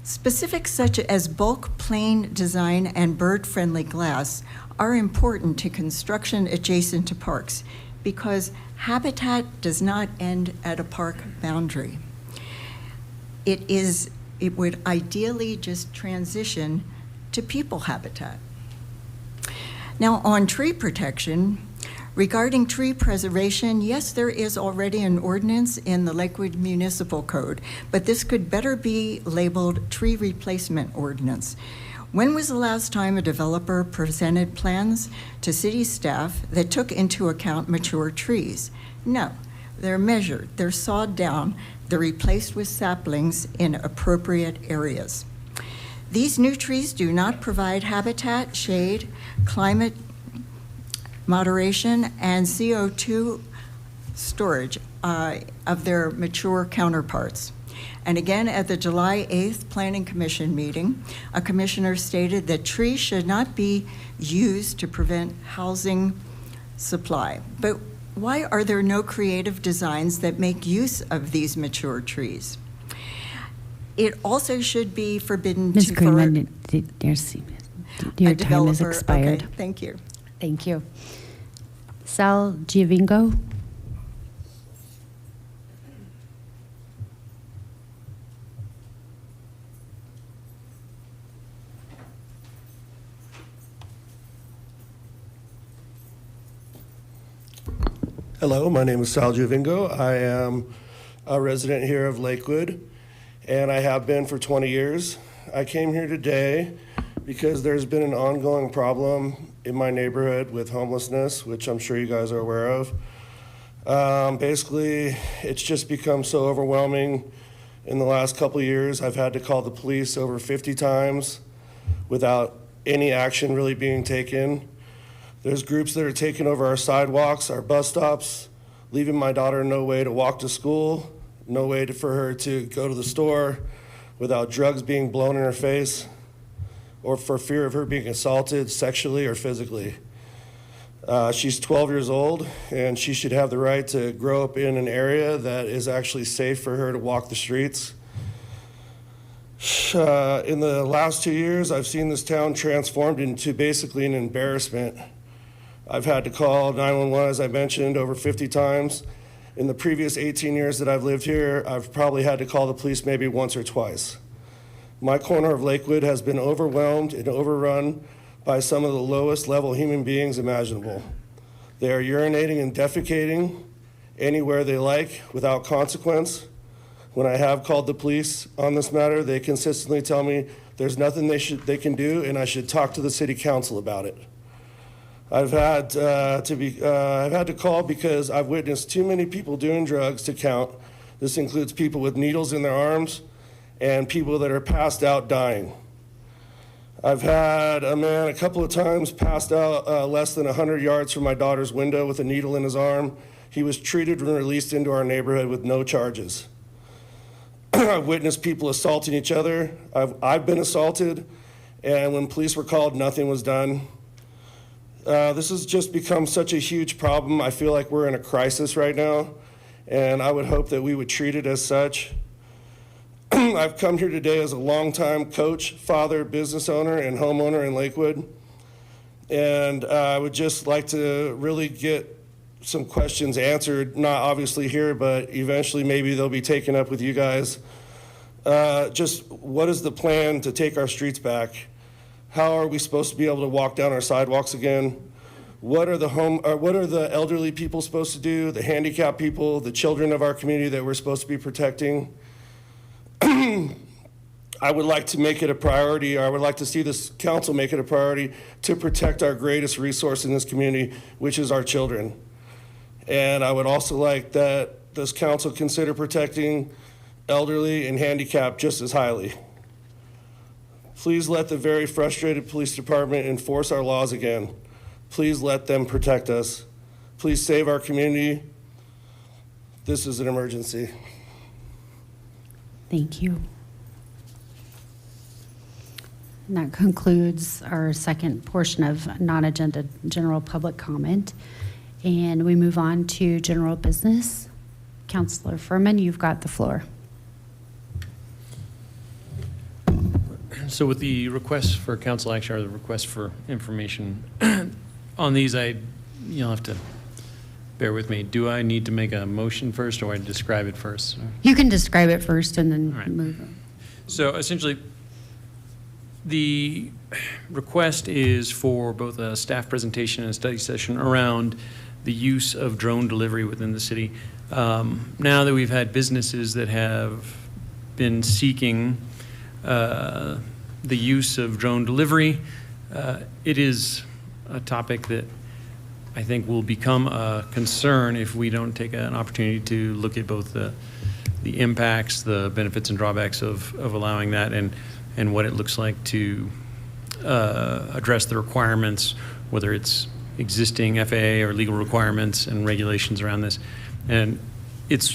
Speaker 20: Specifics such as bulk plane design and bird-friendly glass are important to construction adjacent to parks because habitat does not end at a park boundary. It would ideally just transition to people habitat. Now, on tree protection, regarding tree preservation, yes, there is already an ordinance in the Lakewood Municipal Code, but this could better be labeled tree replacement ordinance. When was the last time a developer presented plans to city staff that took into account mature trees? No, they're measured, they're sawed down, they're replaced with saplings in appropriate areas. These new trees do not provide habitat, shade, climate moderation, and CO2 storage of their mature counterparts. And again, at the July 8th Planning Commission meeting, a commissioner stated that trees should not be used to prevent housing supply. But why are there no creative designs that make use of these mature trees? It also should be forbidden
Speaker 3: Ms.
Speaker 20: to...
Speaker 3: Greenman, your time has
Speaker 20: developer-
Speaker 3: expired.
Speaker 20: Okay, thank you.
Speaker 3: Thank you. Sal Giovingo?
Speaker 21: Hello, my name is Sal Giovingo. I am a resident here of Lakewood, and I have been for 20 years. I came here today because there's been an ongoing problem in my neighborhood with homelessness, which I'm sure you guys are aware of. Basically, it's just become so overwhelming. In the last couple of years, I've had to call the police over 50 times without any action really being taken. There's groups that are taking over our sidewalks, our bus stops, leaving my daughter no way to walk to school, no way for her to go to the store without drugs being blown in her face, or for fear of her being assaulted sexually or physically. She's 12 years old, and she should have the right to grow up in an area that is actually safe for her to walk the streets. In the last 2 years, I've seen this town transformed into basically an embarrassment. I've had to call 911, as I mentioned, over 50 times. In the previous 18 years that I've lived here, I've probably had to call the police maybe once or twice. My corner of Lakewood has been overwhelmed and overrun by some of the lowest level human beings imaginable. They are urinating and defecating anywhere they like without consequence. When I have called the police on this matter, they consistently tell me there's nothing they can do and I should talk to the city council about it. I've had to call because I've witnessed too many people doing drugs to count. This includes people with needles in their arms and people that are passed out dying. I've had a man a couple of times passed out less than 100 yards from my daughter's window with a needle in his arm. He was treated and released into our neighborhood with no charges. I've witnessed people assaulting each other. I've been assaulted, and when police were called, nothing was done. This has just become such a huge problem. I feel like we're in a crisis right now, and I would hope that we would treat it as such. I've come here today as a longtime coach, father, business owner, and homeowner in Lakewood, and I would just like to really get some questions answered, not obviously here, but eventually maybe they'll be taken up with you guys. Just what is the plan to take our streets back? How are we supposed to be able to walk down our sidewalks again? What are the elderly people supposed to do? The handicapped people, the children of our community that we're supposed to be protecting? I would like to make it a priority, or I would like to see this council make it a priority to protect our greatest resource in this community, which is our children. And I would also like that this council consider protecting elderly and handicapped just as highly. Please let the very frustrated police department enforce our laws again. Please let them protect us. Please save our community. This is an emergency.
Speaker 3: Thank you. And that concludes our second portion of non-agenda general public comment. And we move on to general business. Councilor Furman, you've got the floor.
Speaker 15: So with the request for council action or the request for information on these, you'll have to bear with me. Do I need to make a motion first, or I describe it first?
Speaker 3: You can describe it first and then
Speaker 15: All right.
Speaker 3: move on.
Speaker 15: So essentially, the request is for both a staff presentation and a study session around the use of drone delivery within the city. Now that we've had businesses that have been seeking the use of drone delivery, it is a topic that I think will become a concern if we don't take an opportunity to look at both the impacts, the benefits and drawbacks of allowing that, and what it looks like to address the requirements, whether it's existing FAA or legal requirements and regulations around this. And it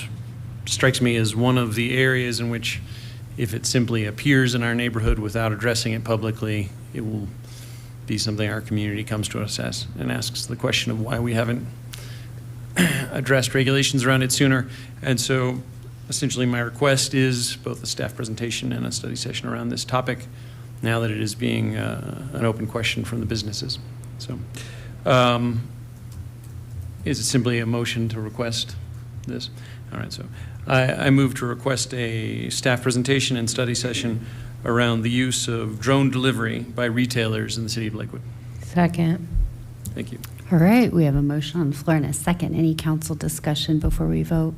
Speaker 15: strikes me as one of the areas in which, if it simply appears in our neighborhood without addressing it publicly, it will be something our community comes to us as and asks the question of why we haven't addressed regulations around it sooner. And so essentially my request is both a staff presentation and a study session around this topic, now that it is being an open question from the businesses. So is it simply a motion to request this? All right, so I move to request a staff presentation and study session around the use of drone delivery by retailers in the city of Lakewood.
Speaker 6: Second.
Speaker 15: Thank you.
Speaker 3: All right, we have a motion on the floor and a second. Any council discussion before we vote?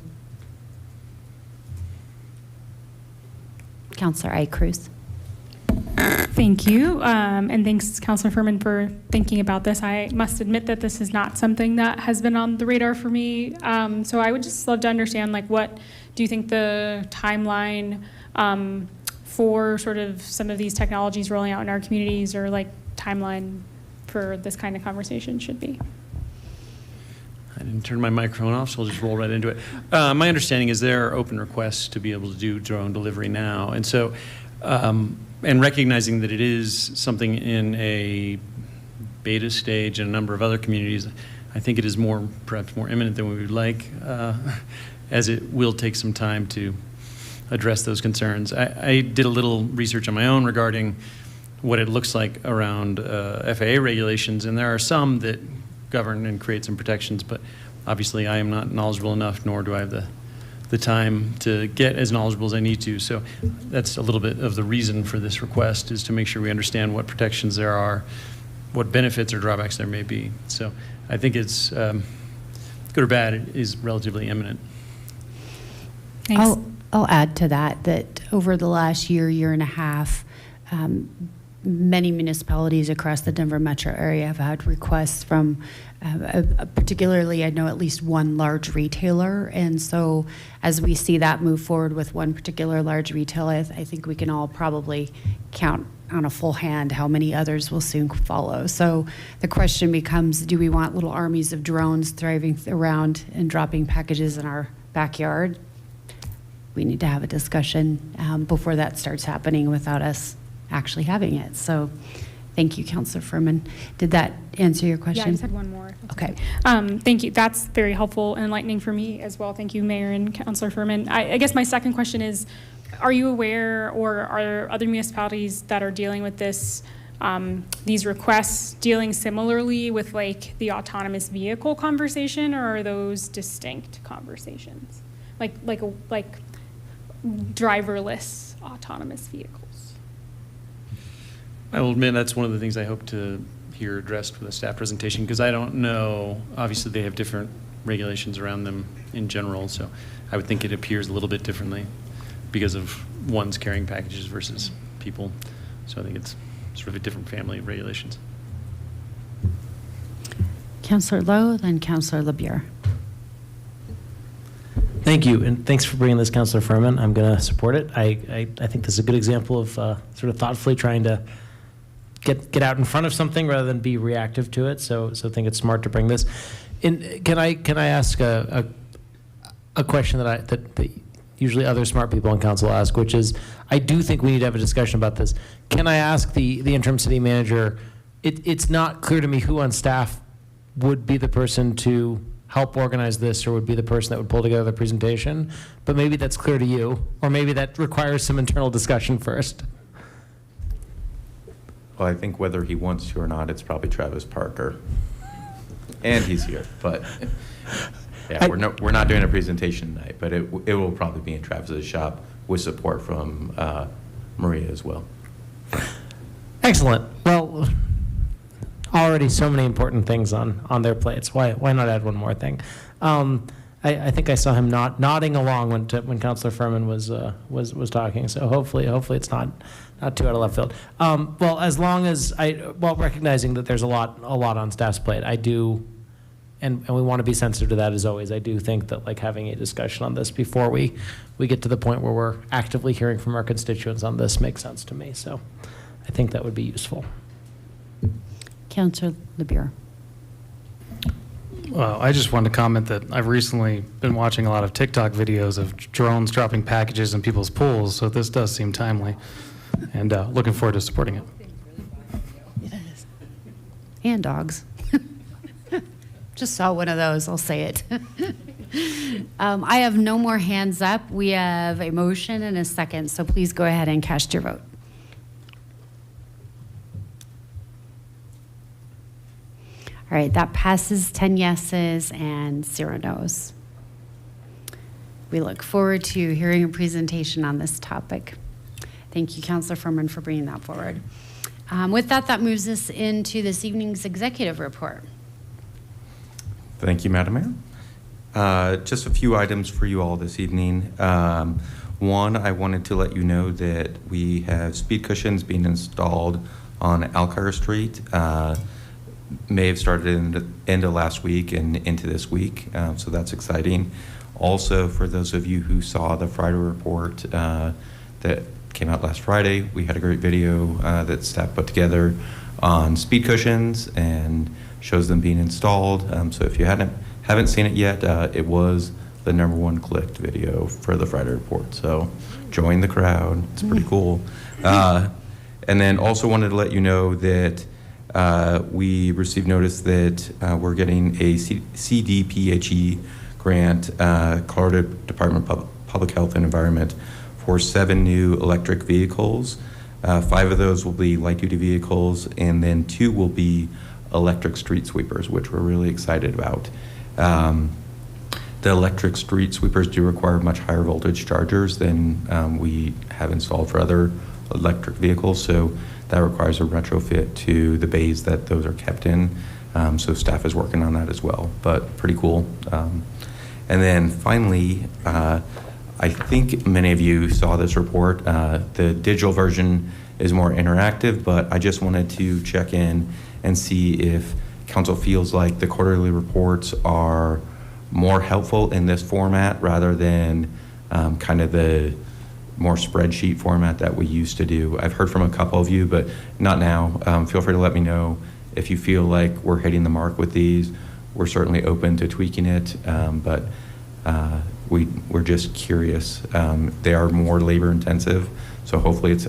Speaker 3: Councilor Cruz.
Speaker 8: Thank you, and thanks, Councilor Furman, for thinking about this. I must admit that this is not something that has been on the radar for me. So I would just love to understand, like, what do you think the timeline for sort of some of these technologies rolling out in our communities, or like timeline for this kind of conversation should be?
Speaker 15: I didn't turn my microphone off, so I'll just roll right into it. My understanding is there are open requests to be able to do drone delivery now. And so, and recognizing that it is something in a beta stage in a number of other communities, I think it is perhaps more imminent than we would like, as it will take some time to address those concerns. I did a little research on my own regarding what it looks like around FAA regulations, and there are some that govern and create some protections, but obviously I am not knowledgeable enough, nor do I have the time to get as knowledgeable as I need to. So that's a little bit of the reason for this request, is to make sure we understand what protections there are, what benefits or drawbacks there may be. So I think it's good or bad, it is relatively imminent.
Speaker 8: Thanks.
Speaker 3: I'll add to that over the last year and a half, many municipalities across the Denver metro area have had requests from particularly, I know at least one large retailer. And so as we see that move forward with one particular large retailer, I think we can all probably count on a full hand how many others will soon follow. So the question becomes, do we want little armies of drones driving around and dropping packages in our backyard? We need to have a discussion before that starts happening without us actually having it. So thank you, Councilor Furman. Did that answer your question?
Speaker 8: Yeah, I just had one more.
Speaker 3: Okay.
Speaker 8: Thank you. That's very helpful and enlightening for me as well. Thank you, Mayor and Councilor Furman. I guess my second question is, are you aware, or are there other municipalities that are dealing with this, these requests dealing similarly with like the autonomous vehicle conversation, or are those distinct conversations? Like driverless autonomous vehicles?
Speaker 15: I will admit that's one of the things I hope to hear addressed with a staff presentation, because I don't know, obviously they have different regulations around them in general, so I would think it appears a little bit differently because of one's carrying packages versus people. So I think it's sort of a different family of regulations.
Speaker 3: Councilor Lowe, then Councilor LeBure.
Speaker 4: Thank you, and thanks for bringing this, Councilor Furman. I'm going to support it. I think this is a good example of sort of thoughtfully trying to get out in front of something rather than be reactive to it. So I think it's smart to bring this. And can I ask a question that usually other smart people on council ask, which is, I do think we need to have a discussion about this. Can I ask the interim city manager? It's not clear to me who on staff would be the person to help organize this, or would be the person that would pull together the presentation, but maybe that's clear to you, or maybe that requires some internal discussion first.
Speaker 7: Well, I think whether he wants to or not, it's probably Travis Parker. And he's here, but yeah, we're not doing a presentation tonight, but it will probably be in Travis's shop with support from Maria as well.
Speaker 4: Excellent. Well, already so many important things on their plates. Why not add one more thing? I think I saw him nodding along when Councilor Furman was talking. So hopefully it's not too out of left field. Well, as long as while recognizing that there's a lot on staff's plate, I do, and we want to be sensitive to that as always. I do think that like having a discussion on this before we get to the point where we're actively hearing from our constituents on this makes sense to me. So I think that would be useful.
Speaker 3: Councilor LeBure.
Speaker 14: Well, I just wanted to comment that I've recently been watching a lot of TikTok videos of drones dropping packages in people's pools, so this does seem timely, and looking forward to supporting it.
Speaker 3: Yes. And dogs. Just saw one of those, I'll say it. I have no more hands up. We have a motion and a second, so please go ahead and cast your vote. All right, that passes 10 yeses and 0 nos. We look forward to hearing a presentation on this topic. Thank you, Councilor Furman, for bringing that forward. With that moves us into this evening's executive report.
Speaker 7: Thank you, Madam Mayor. Just a few items for you all this evening. One, I wanted to let you know that we have speed cushions being installed on Alcar Street. May have started in the end of last week and into this week, so that's exciting. Also, for those of you who saw the Friday report that came out last Friday, we had a great video that staff put together on speed cushions and shows them being installed. So if you haven't seen it yet, it was the #1 clicked video for the Friday report. So join the crowd; it's pretty cool. And then also wanted to let you know that we received notice that we're getting a CDPHE grant, Colorado Department of Public Health and Environment, for 7 new electric vehicles. 5 of those will be light-duty vehicles, and then 2 will be electric street sweepers, which we're really excited about. The electric street sweepers do require much higher voltage chargers than we have installed for other electric vehicles, so that requires a retrofit to the bays that those are kept in. So staff is working on that as well, but pretty cool. And then finally, I think many of you saw this report. The digital version is more interactive, but I just wanted to check in and see if council feels like the quarterly reports are more helpful in this format rather than kind of the more spreadsheet format that we used to do. I've heard from a couple of you, but not now. Feel free to let me know if you feel like we're hitting the mark with these. We're certainly open to tweaking it, but we're just curious. They are more labor intensive, so hopefully it's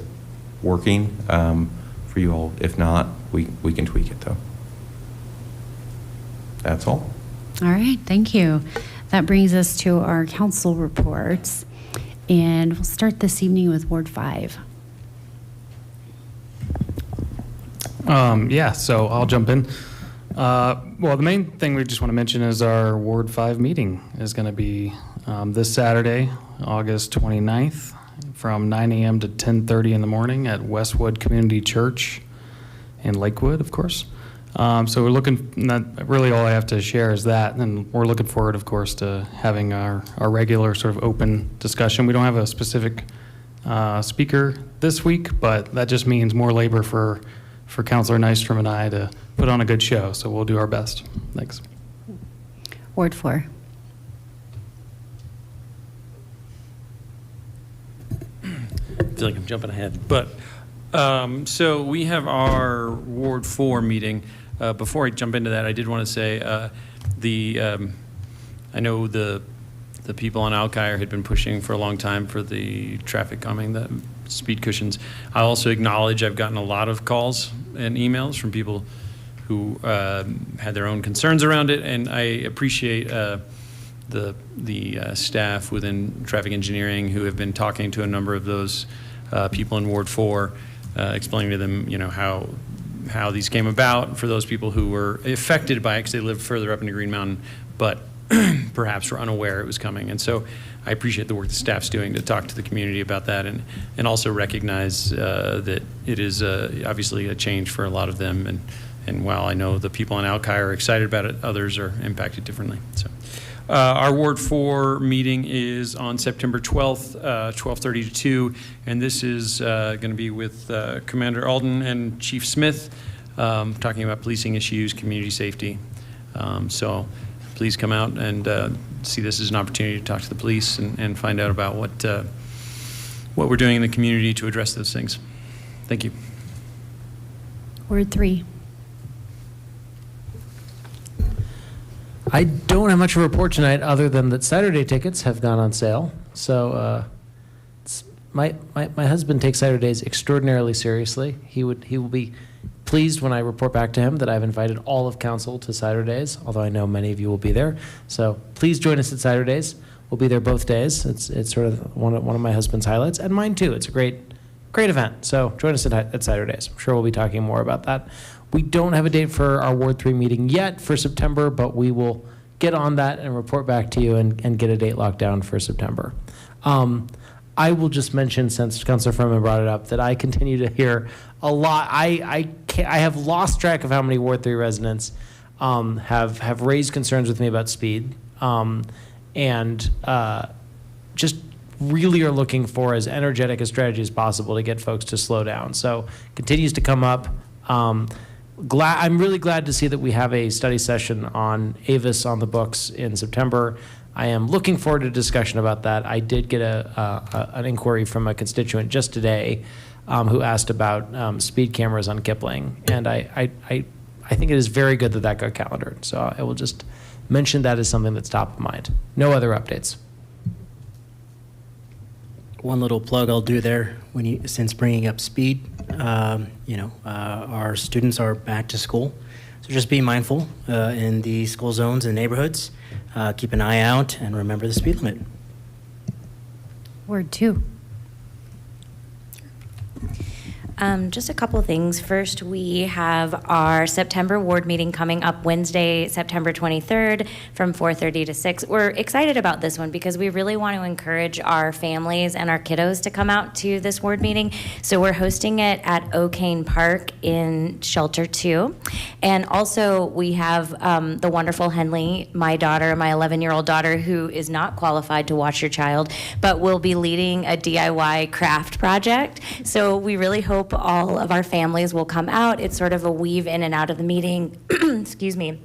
Speaker 7: working for you all. If not, we can tweak it though. That's all.
Speaker 3: All right, thank you. That brings us to our council reports, and we'll start this evening with Ward 5.
Speaker 14: Yeah, so I'll jump in. Well, the main thing we just want to mention is our Ward 5 meeting is going to be this Saturday, August 29th, from 9 a.m. to 10:30 in the morning at Westwood Community Church in Lakewood, of course. So we're looking, really all I have to share is that, and we're looking forward, of course, to having our regular sort of open discussion. We don't have a specific speaker this week, but that just means more labor for Councilor Nystrom and I to put on a good show, so we'll do our best. Thanks.
Speaker 3: Ward 4.
Speaker 15: I feel like I'm jumping ahead, but so we have our Ward 4 meeting. Before I jump into that, I did want to say I know the people on Alkire had been pushing for a long time for the traffic calming, the speed cushions. I also acknowledge I've gotten a lot of calls and emails from people who had their own concerns around it, and I appreciate the staff within traffic engineering who have been talking to a number of those people in Ward 4, explaining to them, how these came about for those people who were affected by it because they lived further up into Green Mountain, but perhaps were unaware it was coming. And so I appreciate the work the staff's doing to talk to the community about that, and also recognize that it is obviously a change for a lot of them. And while I know the people in Alkire are excited about it, others are impacted differently. So our Ward 4 meeting is on September 12th, 12:30 to 2, and this is going to be with Commander Alden and Chief Smith, talking about policing issues, community safety. So please come out and see this as an opportunity to talk to the police and find out about what we're doing in the community to address those things. Thank you.
Speaker 3: Ward 3.
Speaker 4: I don't have much of a report tonight other than that Saturday tickets have gone on sale. So my husband takes Saturdays extraordinarily seriously. He will be pleased when I report back to him that I've invited all of council to Saturdays, although I know many of you will be there. So please join us at Saturdays. We'll be there both days. It's sort of one of my husband's highlights, and mine too. It's a great event. So join us at Saturdays. I'm sure we'll be talking more about that. We don't have a date for our Ward 3 meeting yet for September, but we will get on that and report back to you and get a date locked down for September. I will just mention, since Councilor Furman brought it up, that I continue to hear a lot. I have lost track of how many Ward 3 residents have raised concerns with me about speed, and just really are looking for as energetic a strategy as possible to get folks to slow down. So continues to come up. I'm really glad to see that we have a study session on Avis on the books in September. I am looking forward to a discussion about that. I did get an inquiry from a constituent just today who asked about speed cameras on Kipling, and I think it is very good that that got calendared. So I will just mention that as something that's top of mind. No other updates.
Speaker 16: One little plug I'll do there, since bringing up speed, our students are back to school, so just be mindful in the school zones and neighborhoods. Keep an eye out and remember the speed limit.
Speaker 3: Ward 2.
Speaker 5: Just a couple things. First, we have our September ward meeting coming up Wednesday, September 23rd from 4:30 to 6. We're excited about this one because we really want to encourage our families and our kiddos to come out to this ward meeting. So we're hosting it at O'Kane Park in Shelter 2. And also we have the wonderful Henley, my 11-year-old daughter, who is not qualified to watch your child, but will be leading a DIY craft project. So we really hope hope all of our families will come out. It's sort of a weave in and out of the meeting. Excuse me.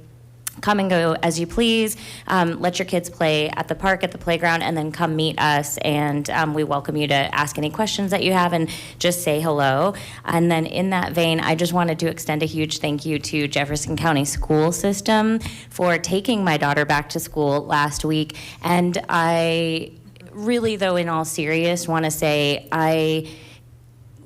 Speaker 5: Come and go as you please. Let your kids play at the park, at the playground, and then come meet us. And we welcome you to ask any questions that you have and just say hello. And then in that vein, I just wanted to extend a huge thank you to Jefferson County School System for taking my daughter back to school last week. And I really, though, in all seriousness, want to say I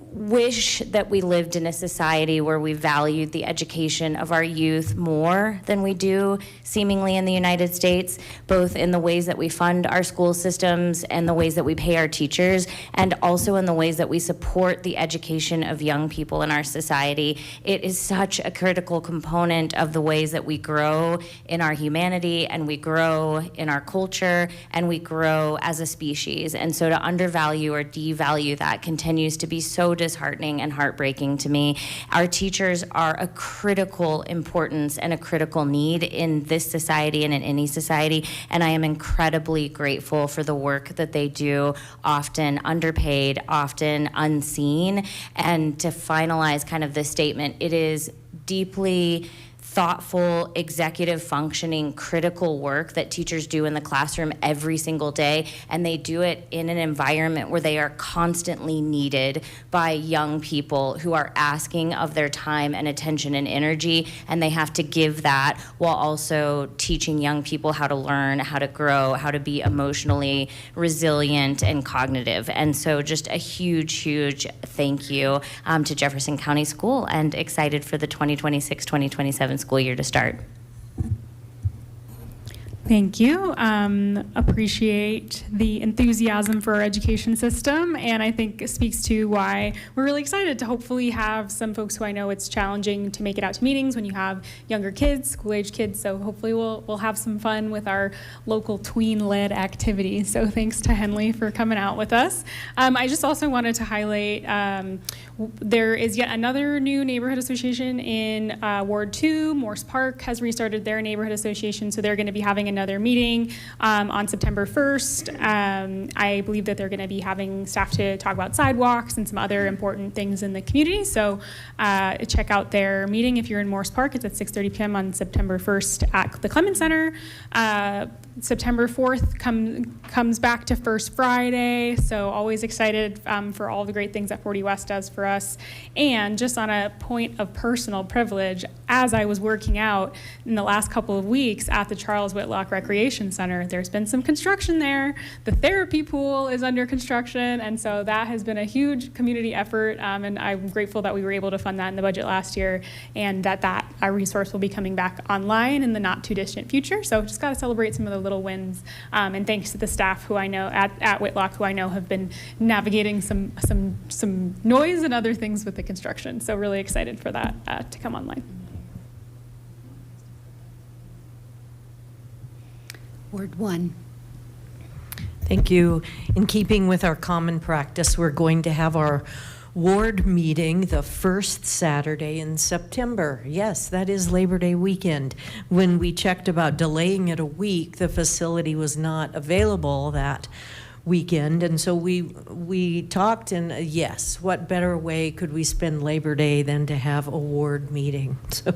Speaker 5: wish that we lived in a society where we valued the education of our youth more than we do seemingly in the United States, both in the ways that we fund our school systems and the ways that we pay our teachers, and also in the ways that we support the education of young people in our society. It is such a critical component of the ways that we grow in our humanity, and we grow in our culture, and we grow as a species. And so to undervalue or devalue that continues to be so disheartening and heartbreaking to me. Our teachers are a critical importance and a critical need in this society and in any society, and I am incredibly grateful for the work that they do, often underpaid, often unseen. And to finalize kind of this statement, it is deeply thoughtful, executive functioning, critical work that teachers do in the classroom every single day, and they do it in an environment where they are constantly needed by young people who are asking of their time and attention and energy, and they have to give that while also teaching young people how to learn, how to grow, how to be emotionally resilient and cognitive. And so just a huge, huge thank you to Jefferson County School, and excited for the 2026-2027 school year to start.
Speaker 8: Thank you. Appreciate the enthusiasm for our education system, and I think it speaks to why we're really excited to hopefully have some folks who I know it's challenging to make it out to meetings when you have younger kids, school-age kids, so hopefully we'll have some fun with our local tween-led activities. So thanks to Henley for coming out with us. I just also wanted to highlight there is yet another new neighborhood association in Ward 2. Morse Park has restarted their neighborhood association, so they're going to be having another meeting on September 1st. I believe that they're going to be having staff to talk about sidewalks and some other important things in the community. So check out their meeting if you're in Morse Park. It's at 6:30 p.m. on September 1st at the Clemens Center. September 4th comes back to First Friday, so always excited for all the great things that 40 West does for us. And just on a point of personal privilege, as I was working out in the last couple of weeks at the Charles Whitlock Recreation Center, there's been some construction there. The therapy pool is under construction, and so that has been a huge community effort, and I'm grateful that we were able to fund that in the budget last year, and that resource will be coming back online in the not too distant future. So just got to celebrate some of the little wins, and thanks to the staff who I know at Whitlock, who I know have been navigating some noise and other things with the construction. So really excited for that to come online.
Speaker 3: Ward 1.
Speaker 10: Thank you. In keeping with our common practice, we're going to have our ward meeting the first Saturday in September. Yes, that is Labor Day weekend. When we checked about delaying it a week, the facility was not available that weekend, and so we talked, and yes, what better way could we spend Labor Day than to have a ward meeting? So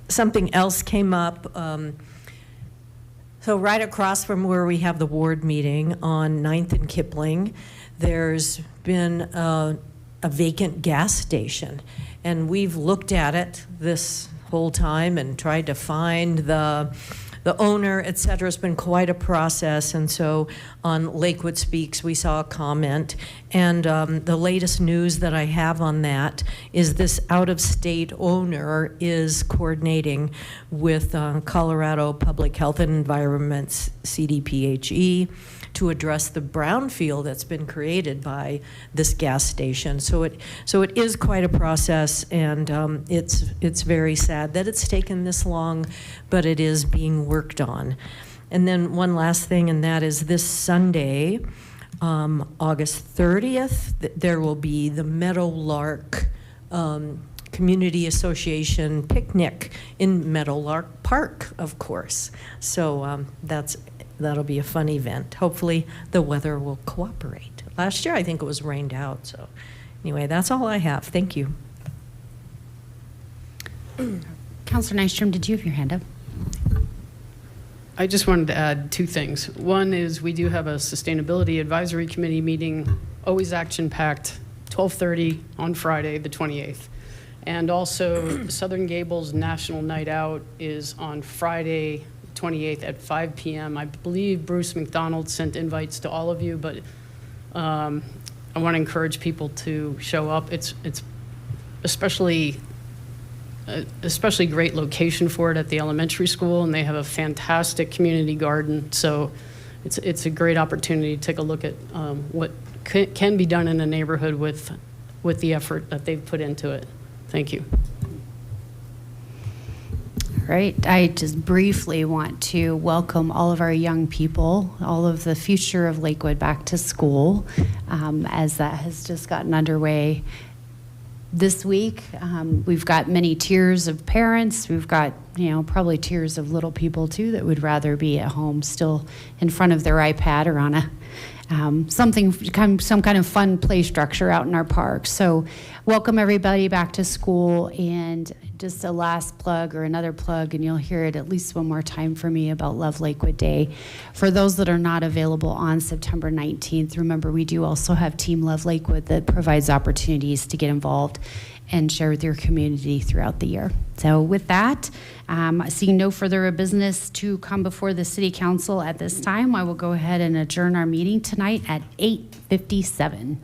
Speaker 10: something else came up. So right across from where we have the ward meeting on 9th and Kipling, there's been a vacant gas station, and we've looked at it this whole time and tried to find the owner, et cetera. It's been quite a process, and so on Lakewood Speaks, we saw a comment, and the latest news that I have on that is this out-of-state owner is coordinating with Colorado Public Health and Environment's CDPHE to address the brownfield that's been created by this gas station. So it is quite a process, and it's very sad that it's taken this long, but it is being worked on. And then one last thing, and that is this Sunday, August 30th, there will be the Meadowlark Community Association picnic in Meadowlark Park, of course. So that'll be a fun event. Hopefully the weather will cooperate. Last year I think it was rained out, so Anyway, that's all I have. Thank you.
Speaker 3: Counselor Nystrom, did you have your hand up?
Speaker 17: I just wanted to add two things. One is we do have a Sustainability Advisory Committee meeting, always action-packed, 12:30 on Friday, the 28th. And also, Southern Gables National Night Out is on Friday, 28th at 5 p.m. I believe Bruce McDonald sent invites to all of you, but I want to encourage people to show up. It's especially great location for it at the elementary school, and they have a fantastic community garden. So it's a great opportunity to take a look at what can be done in a neighborhood with the effort that they've put into it. Thank you.
Speaker 3: All right. I just briefly want to welcome all of our young people, all of the future of Lakewood back to school, as that has just gotten underway this week. We've got many tiers of parents. We've got, probably tiers of little people too that would rather be at home still in front of their iPad or on a some kind of fun play structure out in our park. So welcome everybody back to school. And just a last plug or another plug, and you'll hear it at least one more time from me about Love Lakewood Day. For those that are not available on September 19th, remember we do also have Team Love Lakewood that provides opportunities to get involved and share with your community throughout the year. So with that, seeing no further business to come before the City Council at this time, I will go ahead and adjourn our meeting tonight at 8:57.